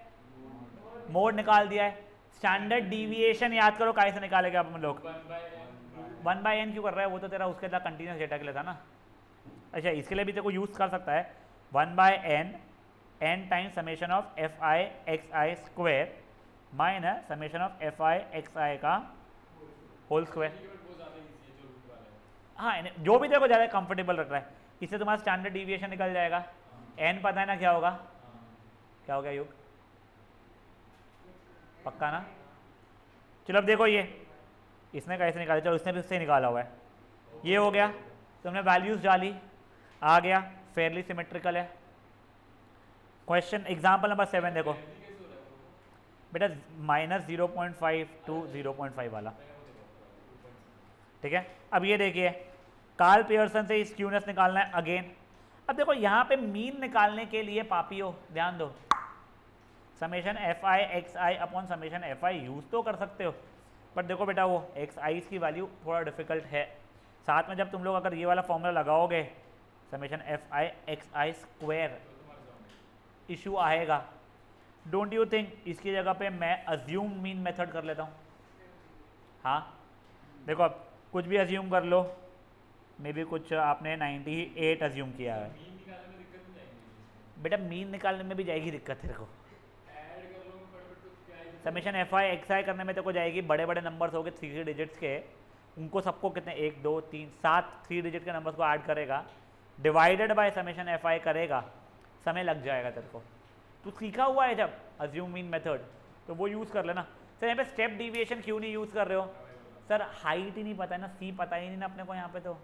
मोड निकाल दिया है, स्टैंडर्ड डिविएशन याद करो कैसे निकालेगा अपन लोग, 1/n क्यों कर रहा है, वो तो तेरा उसके साथ कंटिन्यूस डेटा के लिए था ना। अच्छा इसके लिए भी तेरे को यूज कर सकता है 1/n n times summation of F I x i square minus summation of F I x आई का होल स्क्वायर। हाँ जो भी तेरे को ज़्यादा कंफर्टेबल रख रहा है, इससे तुम्हारा स्टैंडर्ड डिविएशन निकल जाएगा। n पता है ना क्या होगा, क्या हो गया युग, पक्का ना। चलो अब देखो ये इसने कैसे निकाला, चलो इसने भी उससे निकाला हुआ है, ये हो गया, तुमने वैल्यूज डाली, आ गया, फेयरली सिमेट्रिकल है। क्वेश्चन एग्जाम्पल नंबर 7 देखो बेटा, -0.5 टू 0.5 वाला, ठीक है। अब ये देखिए कार्ल पियर्सन से स्क्यूनेस निकालना है अगेन। अब देखो यहाँ पे मीन निकालने के लिए पापियो ध्यान दो, summation F I x I upon summation F I use तो कर सकते हो, बट देखो बेटा वो एक्स आई की वैल्यू थोड़ा डिफिकल्ट है। साथ में जब तुम लोग अगर ये वाला फॉर्मूला लगाओगे summation F I x I square, issue आएगा। डोंट यू थिंक इसकी जगह पे मैं अज्यूम मीन मेथड कर लेता हूँ। हाँ देखो अब कुछ भी अज्यूम कर लो, मे बी कुछ आपने 98 अज्यूम किया है बेटा, मीन निकालने में भी जाएगी दिक्कत तेरे को, समेशन एफ आई एक्स आई करने में तेरे को जाएगी, बड़े बड़े नंबर्स हो गए 3 डिजिट्स के, उनको सबको कितने 1 2 3 7 3 डिजिट के नंबर्स को ऐड करेगा, divided by summation F I करेगा, समय लग जाएगा तेरे को। तू सीखा हुआ है जब अज्यूम मीन मेथड, तो वो यूज़ कर लेना। सर यहाँ पे स्टेप डिविएशन क्यों नहीं यूज़ कर रहे हो, सर हाइट ही नहीं पता है ना, सी पता ही नहीं ना अपने को यहाँ पे तो।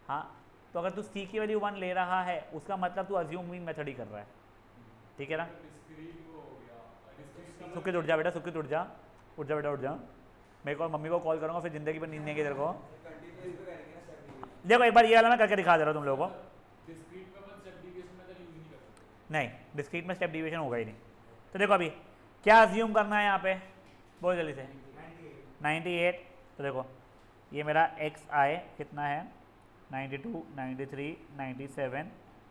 हाँ तो अगर तू सी की वैल्यू 1 ले रहा है उसका मतलब तू अज्यूम मीन मेथड ही कर रहा है, ठीक है ना। सुखित उठ जा बेटा, सुखित उठ जा, उठ जा बेटा उठ जा, मेरे को मम्मी को कॉल करूँगा फिर ज़िंदगी पर नींद नहीं आएगी तेरे को। देखो एक बार ये वाला मैं करके दिखा दे रहा हूँ तुम लोगों को। नहीं डिस्क्रीट में स्टेप डिविएशन होगा ही नहीं। तो देखो अभी क्या अज्यूम करना है यहाँ पे, बहुत जल्दी से 98। तो देखो ये मेरा एक्स आई कितना है 92 93 97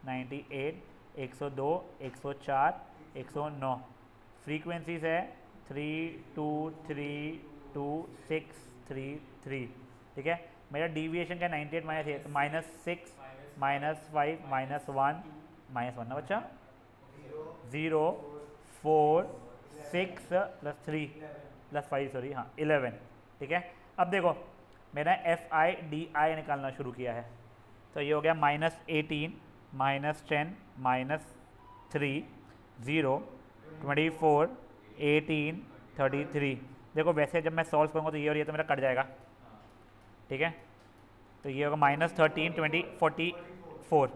98 102 104 109, फ्रीक्वेंसीज है 3232633, ठीक है। मेरा डिविएशन क्या 98 -6 -5 -1 -1 ना बच्चा, 0 4 6 + 3 + 5 सॉरी हाँ 11, ठीक है। अब देखो मैंने एफ आई डी आई निकालना शुरू किया है, तो ये हो गया -18 -10 -3 0 24 18 33। देखो वैसे जब मैं सॉल्व करूँगा तो ये और ये तो मेरा कट जाएगा, ठीक है। तो ये होगा -13 20 44,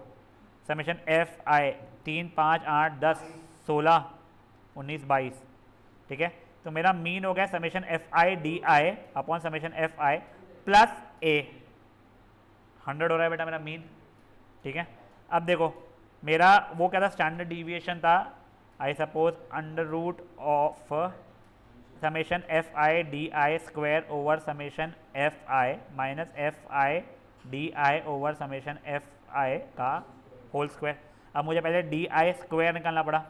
समेशन एफ आई 3 5 8 10 16 19 22, ठीक है। तो मेरा मीन हो गया summation F I D I upon summation F I plus a, 100 हो रहा है बेटा मेरा मीन, ठीक है। अब देखो मेरा वो क्या था, स्टैंडर्ड डिविएशन था, I suppose √ of summation F I D I square over summation F I minus f I D I over summation F I का होल स्क्वायर। अब मुझे पहले डी आई स्क्वायर निकालना पड़ा,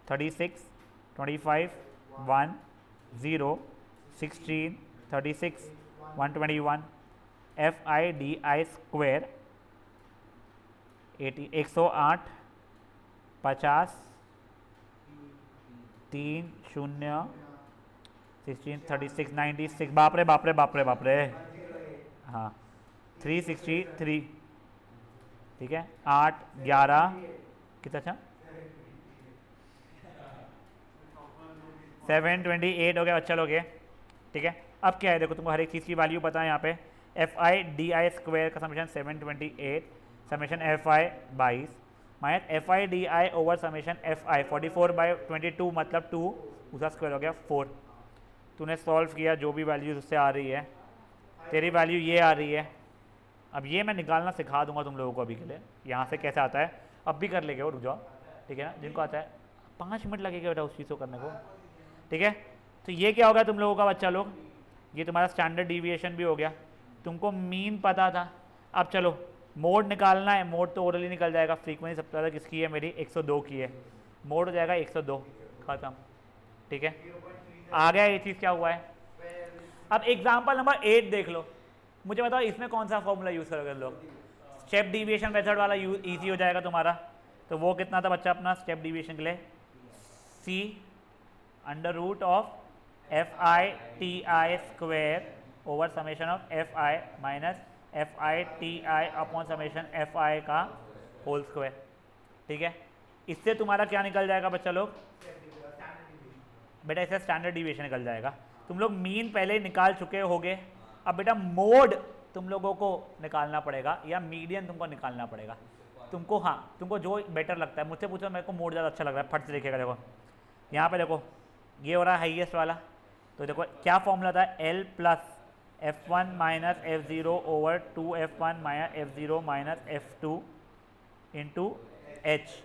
36 25 1 0 16 36 121 F I D I square 108 50 3 0 16 36 96, बाप रे बाप रे बाप रे बाप रे, हाँ 363, ठीक है। 8 11 कितना था 728 हो गया, अच्छा लोग, ठीक है। अब क्या है देखो तुमको हर एक चीज़ की वैल्यू पता है यहाँ पे, f I D I square का summation 728 summation F i 22 minus f I D I over summation F i 44/22 मतलब 2 उसका स्क्वायर हो गया 4। तूने सॉल्व किया, जो भी वैल्यूज उससे आ रही है, तेरी वैल्यू ये आ रही है। अब ये मैं निकालना सिखा दूंगा तुम लोगों को अभी के लिए, यहाँ से कैसे आता है अब भी कर लेंगे, रुक जाओ, ठीक है ना। जिनको आता है 5 मिनट लगेगा बेटा उस चीज़ को करने को, ठीक है। तो ये क्या होगा तुम लोगों का बच्चा लोग, ये तुम्हारा स्टैंडर्ड डिविएशन भी हो गया, तुमको मीन पता था। अब चलो मोड निकालना है, मोड तो ओरली निकल जाएगा। फ्रीक्वेंसी सबसे ज़्यादा किसकी है मेरी, 102 की है, मोड हो जाएगा 102, खत्म। ठीक है, आ गया ये चीज़ क्या हुआ है। अब एग्जाम्पल नंबर 8 देख लो, मुझे बताओ इसमें कौन सा फॉर्मूला यूज़ करोगे लोग। स्टेप डिविएशन मेथड वाला ईजी हो जाएगा तुम्हारा। तो वो कितना था बच्चा अपना स्टेप डिविएशन के लिए, c under root of F I T i square over summation of F I minus f I T I upon summation F I का होल स्क्वायर। ठीक है, इससे तुम्हारा क्या निकल जाएगा बच्चा लोग, बेटा इससे स्टैंडर्ड डिविएशन निकल जाएगा। तुम लोग मीन पहले ही निकाल चुके होगे, अब बेटा मोड तुम लोगों को निकालना पड़ेगा या मीडियन तुमको निकालना पड़ेगा। तुमको हाँ, तुमको जो बेटर लगता है, मुझसे पूछो, मेरे को मोड ज़्यादा अच्छा लग रहा है, फट से देखेगा। देखो यहाँ पे देखो ये हो रहा है हाईएस्ट वाला, तो देखो क्या फॉर्मूला था, L plus F1 minus F0 over 2F1 minus F0 minus F2 into H.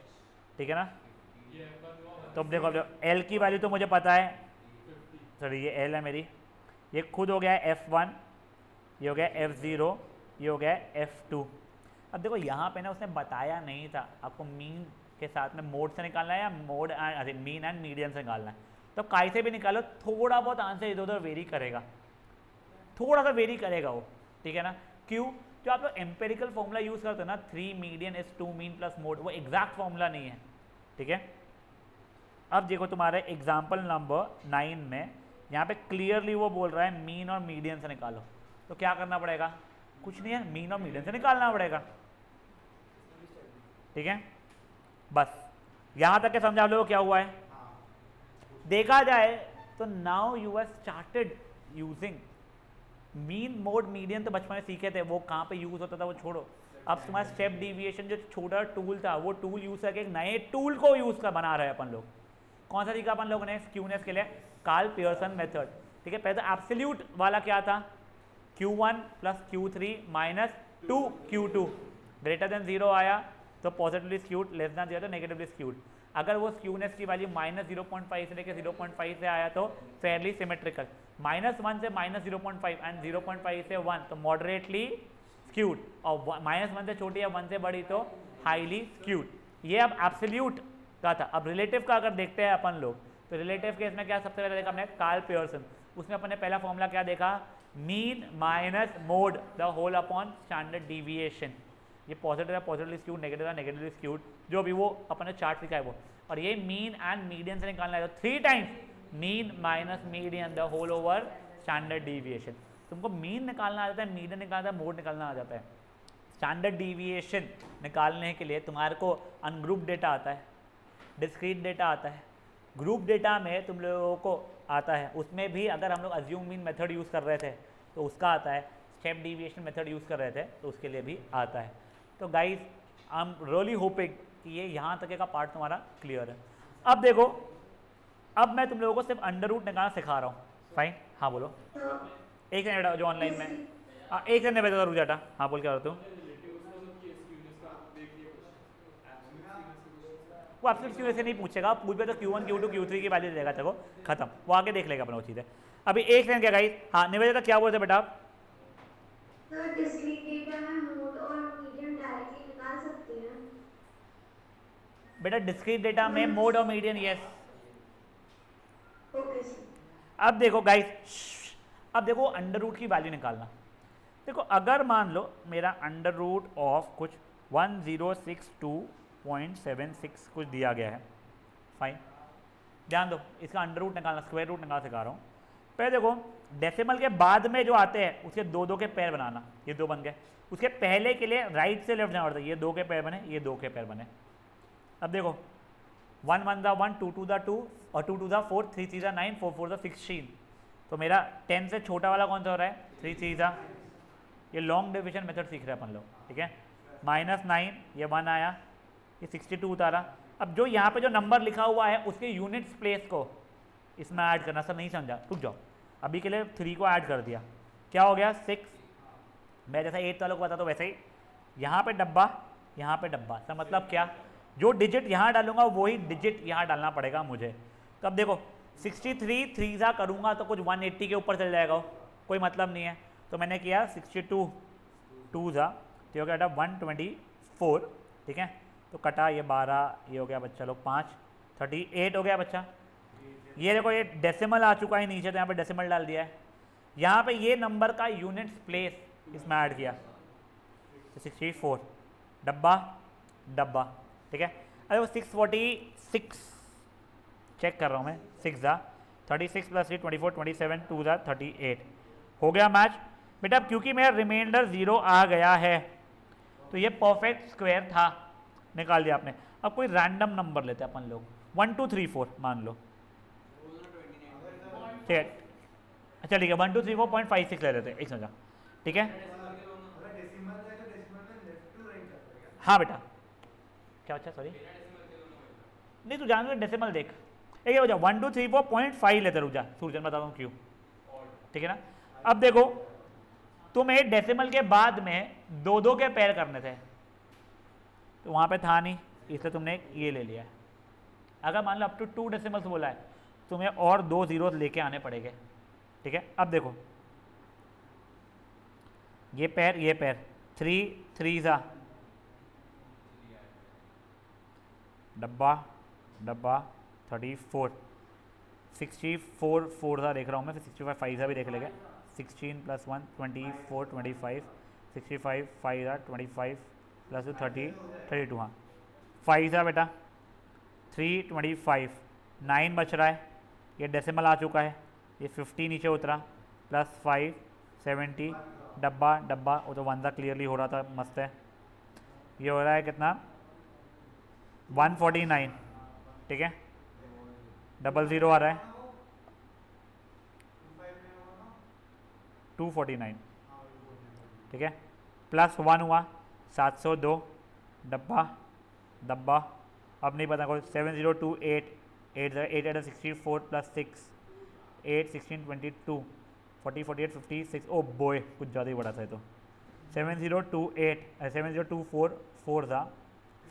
ठीक है ना, तो अब देखो L की वैल्यू तो मुझे पता है, सॉरी ये L है मेरी, ये खुद हो गया है F1, ये हो गया F0, ये हो गया F2। अब देखो यहाँ पे ना उसने बताया नहीं था आपको मीन के साथ में मोड से निकालना है या मोड अरे मीन एंड मीडियन से निकालना है। तो काय से भी निकालो, थोड़ा बहुत आंसर इधर उधर वेरी करेगा, थोड़ा सा वेरी करेगा वो। ठीक है ना, क्यों, जो आप लोग एम्पेरिकल फॉर्मूला यूज़ करते हो ना, 3 median is 2 mean plus mode, वो एग्जैक्ट फॉर्मूला नहीं है। ठीक है, अब देखो तुम्हारे एग्जाम्पल नंबर 9 में यहाँ पे क्लियरली वो बोल रहा है मीन और मीडियन से निकालो। तो क्या करना पड़ेगा, कुछ नहीं है, मीन और मीडियन से निकालना पड़ेगा। ठीक है, बस यहाँ तक के समझा लो क्या हुआ है। देखा जाए तो now you are started using mean mode median, तो बचपन में सीखे थे, वो कहाँ पे यूज़ होता था वो छोड़ो। अब तुम्हारा स्टेप डिविएशन जो छोटा टूल था, वो टूल यूज़ करके एक नए टूल को यूज़ कर बना रहे हैं अपन लोग। कौन सा सीखा अपन लोगों ने स्क्यूनेस के लिए, कार्ल पियर्सन मेथड। ठीक है, पहले तो एब्सोल्यूट वाला क्या था, Q1 plus Q3 minus 2Q2 greater than 0 आया तो पॉजिटिवली स्क्यूड, लेस देन 0 तो नेगेटिवली स्क्यूड। अगर वो स्क्यूनेस की वैल्यू माइनस 0.5 से लेकर 0.5 से आया तो फेयरली सिमेट्रिकल, -1 से -0.5 एंड 0.5 से 1 तो मॉडरेटली स्क्यूड, और -1 से छोटी या 1 से बड़ी तो हाईली स्क्यूड। ये अब एब्सोल्यूट का था। अब रिलेटिव का अगर देखते हैं अपन लोग, तो रिलेटिव केस में क्या सबसे पहले देखा हमने, कार्ल पियर्सन, उसमें अपन ने पहला फॉर्मूला क्या देखा, mean minus mode the whole upon standard deviation. ये पॉजिटिव है पॉजिटिवली स्क्यूड, नेगेटिव है नेगेटिवली स्क्यूड, जो भी वो अपन ने चार्ट लिखा है वो। और ये मीन एंड मीडियन से निकालना है, तो 3 times mean minus median the whole over standard deviation. तुमको मीन निकालना आ जाता है, मीडियन निकालना आता है, मोड निकालना आ जाता है। स्टैंडर्ड डिविएशन निकालने के लिए तुम्हारे को अनग्रुप डेटा आता है, डिस्क्रीट डेटा आता है। ग्रुप डेटा में तुम लोगों को आता है, उसमें भी अगर हम लोग अज्यूम मीन मेथड यूज़ कर रहे थे तो उसका आता है, स्टेप डिविएशन मेथड यूज़ कर रहे थे तो उसके लिए भी आता है। तो guys I am really hoping कि ये यहाँ तक का पार्ट तुम्हारा क्लियर है। अब देखो, अब मैं तुम लोगों को सिर्फ अंडर रूट निकालना सिखा रहा हूँ। फाइन, हाँ बोलो। एक सेकंड जो ऑनलाइन में, हाँ एक सेकंड भेजा था रुजाटा, हाँ बोल क्या रहे हो। वो एब्सोल्यूट स्क्यूनेस से नहीं पूछेगा, पूछ पे तो Q1 Q2 Q3 की वैल्यू देगा, देखो खत्म, वो आगे देख लेगा अपना वो चीज़ है। अभी एक सेकंड क्या गाइस, हाँ निवेदिता क्या बोलते बेटा आप, सर डिस्क्रीट डेटा में मोड और मीडियन डायरेक्टली निकाल सकते हैं। बेटा डिस्क्रीट डेटा में मोड और मीडियन, यस। Okay sir. अब देखो गाइस, अब देखो अंडर रूट की वैल्यू निकालना। देखो अगर मान लो मेरा अंडर रूट ऑफ कुछ 1062.76 कुछ दिया गया है, फाइन, ध्यान दो इसका अंडर रूट निकालना, स्क्वायर रूट निकालना सिखा रहा हूँ। पहले देखो डेसिमल के बाद में जो आते हैं उसके दो दो के पैर बनाना, ये 2 बन गए। उसके पहले के लिए राइट से लेफ्ट जाना पड़ता है, ये 2 के पैर बने, ये 2 के पैर बने। अब देखो 1 1 दा 1, 2 2 दा 2 और 2 2 दा 4, 3 3 दा 9, 4 4 दा 16। तो मेरा 10 से छोटा वाला कौन सा हो रहा है, 3 3 दा, ये लॉन्ग डिविजन मेथड सीख रहे हैं अपन लोग। ठीक है, -9 ये 1 आया, ये 62 उतारा। अब जो यहाँ पे जो नंबर लिखा हुआ है उसके यूनिट्स प्लेस को इसमें ऐड करना। सर नहीं समझा, रुक जाओ, अभी के लिए 3 को ऐड कर दिया, क्या हो गया 6। मैं जैसा 8 वालों को बता तो वैसे ही यहाँ पे डब्बा, यहाँ पे डब्बा। सर मतलब क्या, जो डिजिट यहाँ डालूंगा वही डिजिट यहाँ डालना पड़ेगा मुझे। तो अब देखो 63 3 सा करूँगा तो कुछ 180 के ऊपर चल जाएगा, कोई मतलब नहीं है। तो मैंने किया 62 2 सा तो ये हो गया बेटा 124, ठीक है। तो कटा ये 12, ये हो गया बच्चा लोग 5, 38 हो गया बच्चा। ये देखो ये डेसिमल आ चुका है नीचे, तो यहाँ पे डेसिमल डाल दिया है। यहाँ पे ये नंबर का यूनिट्स प्लेस इसमें ऐड किया, तो 64 डब्बा डब्बा, ठीक है। अरे वो 646 चेक कर रहा हूँ मैं, 6 ज़ा 36 + 3 24, 27 2 ज़ा 38 हो गया मैच बेटा। अब क्योंकि मेरा रिमाइंडर 0 आ गया है तो ये परफेक्ट स्क्वायर था, निकाल दिया आपने। अब कोई रैंडम नंबर लेते हैं अपन लोग, 1 2 3 4 मान लो, ठीक है। अच्छा ठीक है 1 2 3 4.56 ले लेते हैं, एक समझा, ठीक है। हाँ बेटा क्या अच्छा, सॉरी नहीं तू जान डेसिमल देख, एक हो जा 1 2 3 4.5 लेते, रुक जा सूरजन बताता हूँ क्यों, ठीक है ना। अब देखो तुम्हें डेसिमल के बाद में 2 2 के पेयर करने थे, तो वहाँ पे था नहीं, इसलिए तुमने ये ले लिया है। अगर मान लो अप टू 2 डेसिमल्स बोला है, तुम्हें और 2 जीरो लेके आने पड़ेंगे, ठीक है। अब देखो ये पैर 3 3 ज़ा डब्बा डब्बा 34 64 4 ज़ा देख रहा हूँ मैं, फिर 65 5 ज़ा भी देख लेंगे, 16 + 1 24 25 65 5 ज़ा 25 + 2 30 32, हाँ 5 ज़ा बेटा 3 25 9 बच रहा है, ये डेसिमल आ चुका है, ये 50 नीचे उतरा +5 70 डब्बा डब्बा, वो तो 1 ज़ा क्लियरली हो रहा था, मस्त है। ये हो रहा है कितना 149, ठीक है। 00 आ रहा है 249, ठीक है। +1 हुआ 702 डब्बा डब्बा, अब नहीं पता कोई 7028 8 8 64 + 6 8 16 22 40 48 56, ओ बॉय कुछ ज़्यादा ही बड़ा था ये तो। 7028 7024 4 था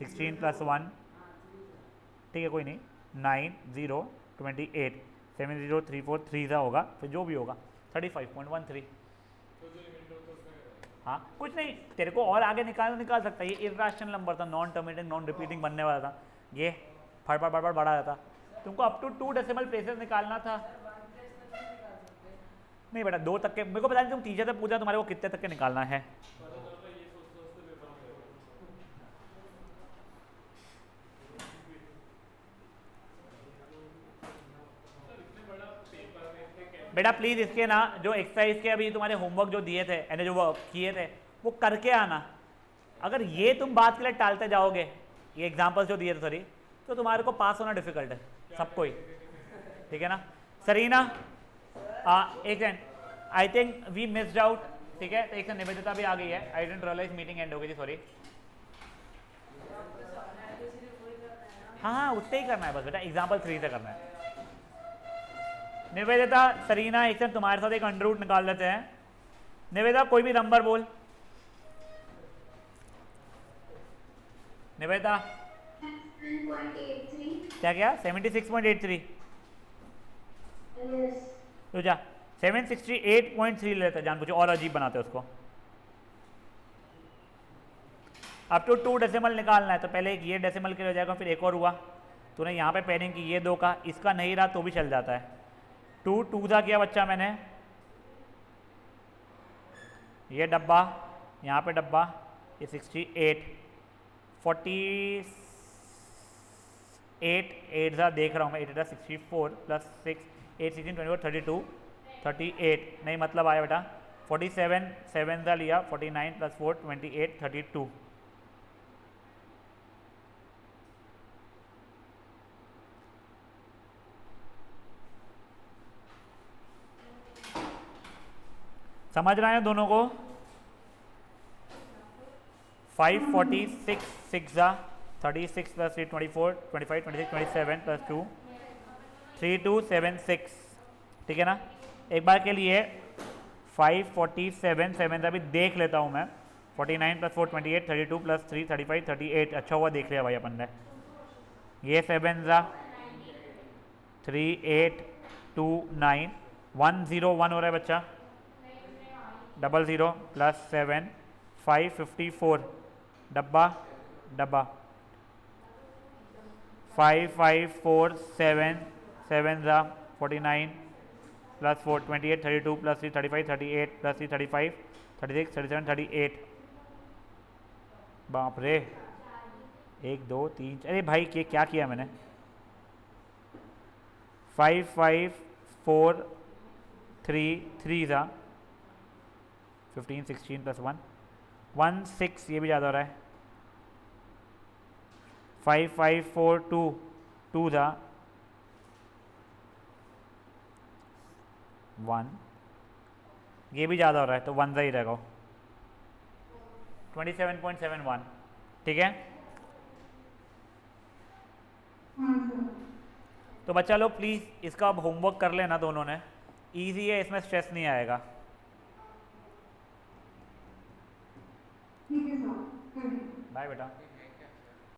16 + 1, ठीक है कोई नहीं 9 0 28 7034 3 ज़ा होगा, फिर जो भी होगा 35.13। हाँ कुछ नहीं, तेरे को और आगे निकाल सकता है, ये इर्रेशनल नंबर था, नॉन टर्मिनेटिंग नॉन रिपीटिंग बनने वाला था, ये फटफट फटफट बढ़ा जाता। तुमको अप टू 2 डेसिमल प्लेसेस निकालना था। नहीं बेटा 2 तक के मेरे को पता नहीं, तुम टीचर से पूछा तुम्हारे को कितने तक के निकालना है। बेटा प्लीज़ इसके ना जो एक्सरसाइज के अभी तुम्हारे होमवर्क जो दिए थे यानी जो वो किए थे वो करके आना। अगर ये तुम बात के लिए टालते जाओगे, ये एग्जाम्पल्स जो दिए थे सॉरी, तो तुम्हारे को पास होना डिफिकल्ट है सबको ही, ठीक है ना। सरीना एक second, I think we missed out, ठीक है। तो एक निवेदिता भी आ गई है, I didn't realise meeting end हो गई थी, सॉरी। हाँ उतने ही करना है बस बेटा, एग्जाम्पल 3 से करना है। निवेदिता सरीना एक सेकंड तुम्हारे साथ एक अंडर रूट निकाल लेते हैं। निवेदिता कोई भी नंबर बोल। निवेदिता 7.83 क्या क्या 76.83 yes तो जा 768.3 लेते जान पूछो और अजीब बनाते उसको। अब तो 2 डेसिमल निकालना है, तो पहले एक ये डेसिमल के लिए हो जाएगा, फिर एक और हुआ तूने यहाँ पे पेयरिंग की ये 2 का, इसका नहीं रहा तो भी चल जाता है। 2 2 ज़ा किया बच्चा मैंने, ये डब्बा यहाँ पे डब्बा, ये 68 48 8 ज़ा देख रहा हूँ मैं, 8 8 64 + 6 8 16 24 32 38 नहीं मतलब आया बेटा 47 7 ज़ा लिया 49 + 4 28 32। समझ रहे हैं दोनों को। 546 6 ज़ा 36 + 3 24 25 26 27 + 2 3276, ठीक है ना। एक बार के लिए 547 7 ज़ा भी देख लेता हूँ मैं, 49 + 4 28 32 + 3 35 38, अच्छा हुआ देख लिया भाई अपन ने। ये 7 ज़ा 3 8 2 9 1 0 1 हो रहा है बच्चा, 00 + 7 554 डब्बा डब्बा 5547 7 ज़ा 49 प्लस 4 28 32 प्लस 3 35 38 प्लस 3 35 36 37 38 बाप रे 1 2 3 अरे भाई क्या किया मैंने 5 5 4 3 3 ज़ा 15 16 प्लस 1 1 6 ये भी ज़्यादा हो रहा है 5 5 4 2 2 ज़ा 1 ये भी ज़्यादा हो रहा है तो 1 ज़ा ही रहेगा 27.71 ठीक है। तो बच्चा लोग प्लीज़ इसका अब होमवर्क कर लेना दोनों ने, ईजी है, इसमें स्ट्रेस नहीं आएगा। ठीक है सर। बाय बेटा।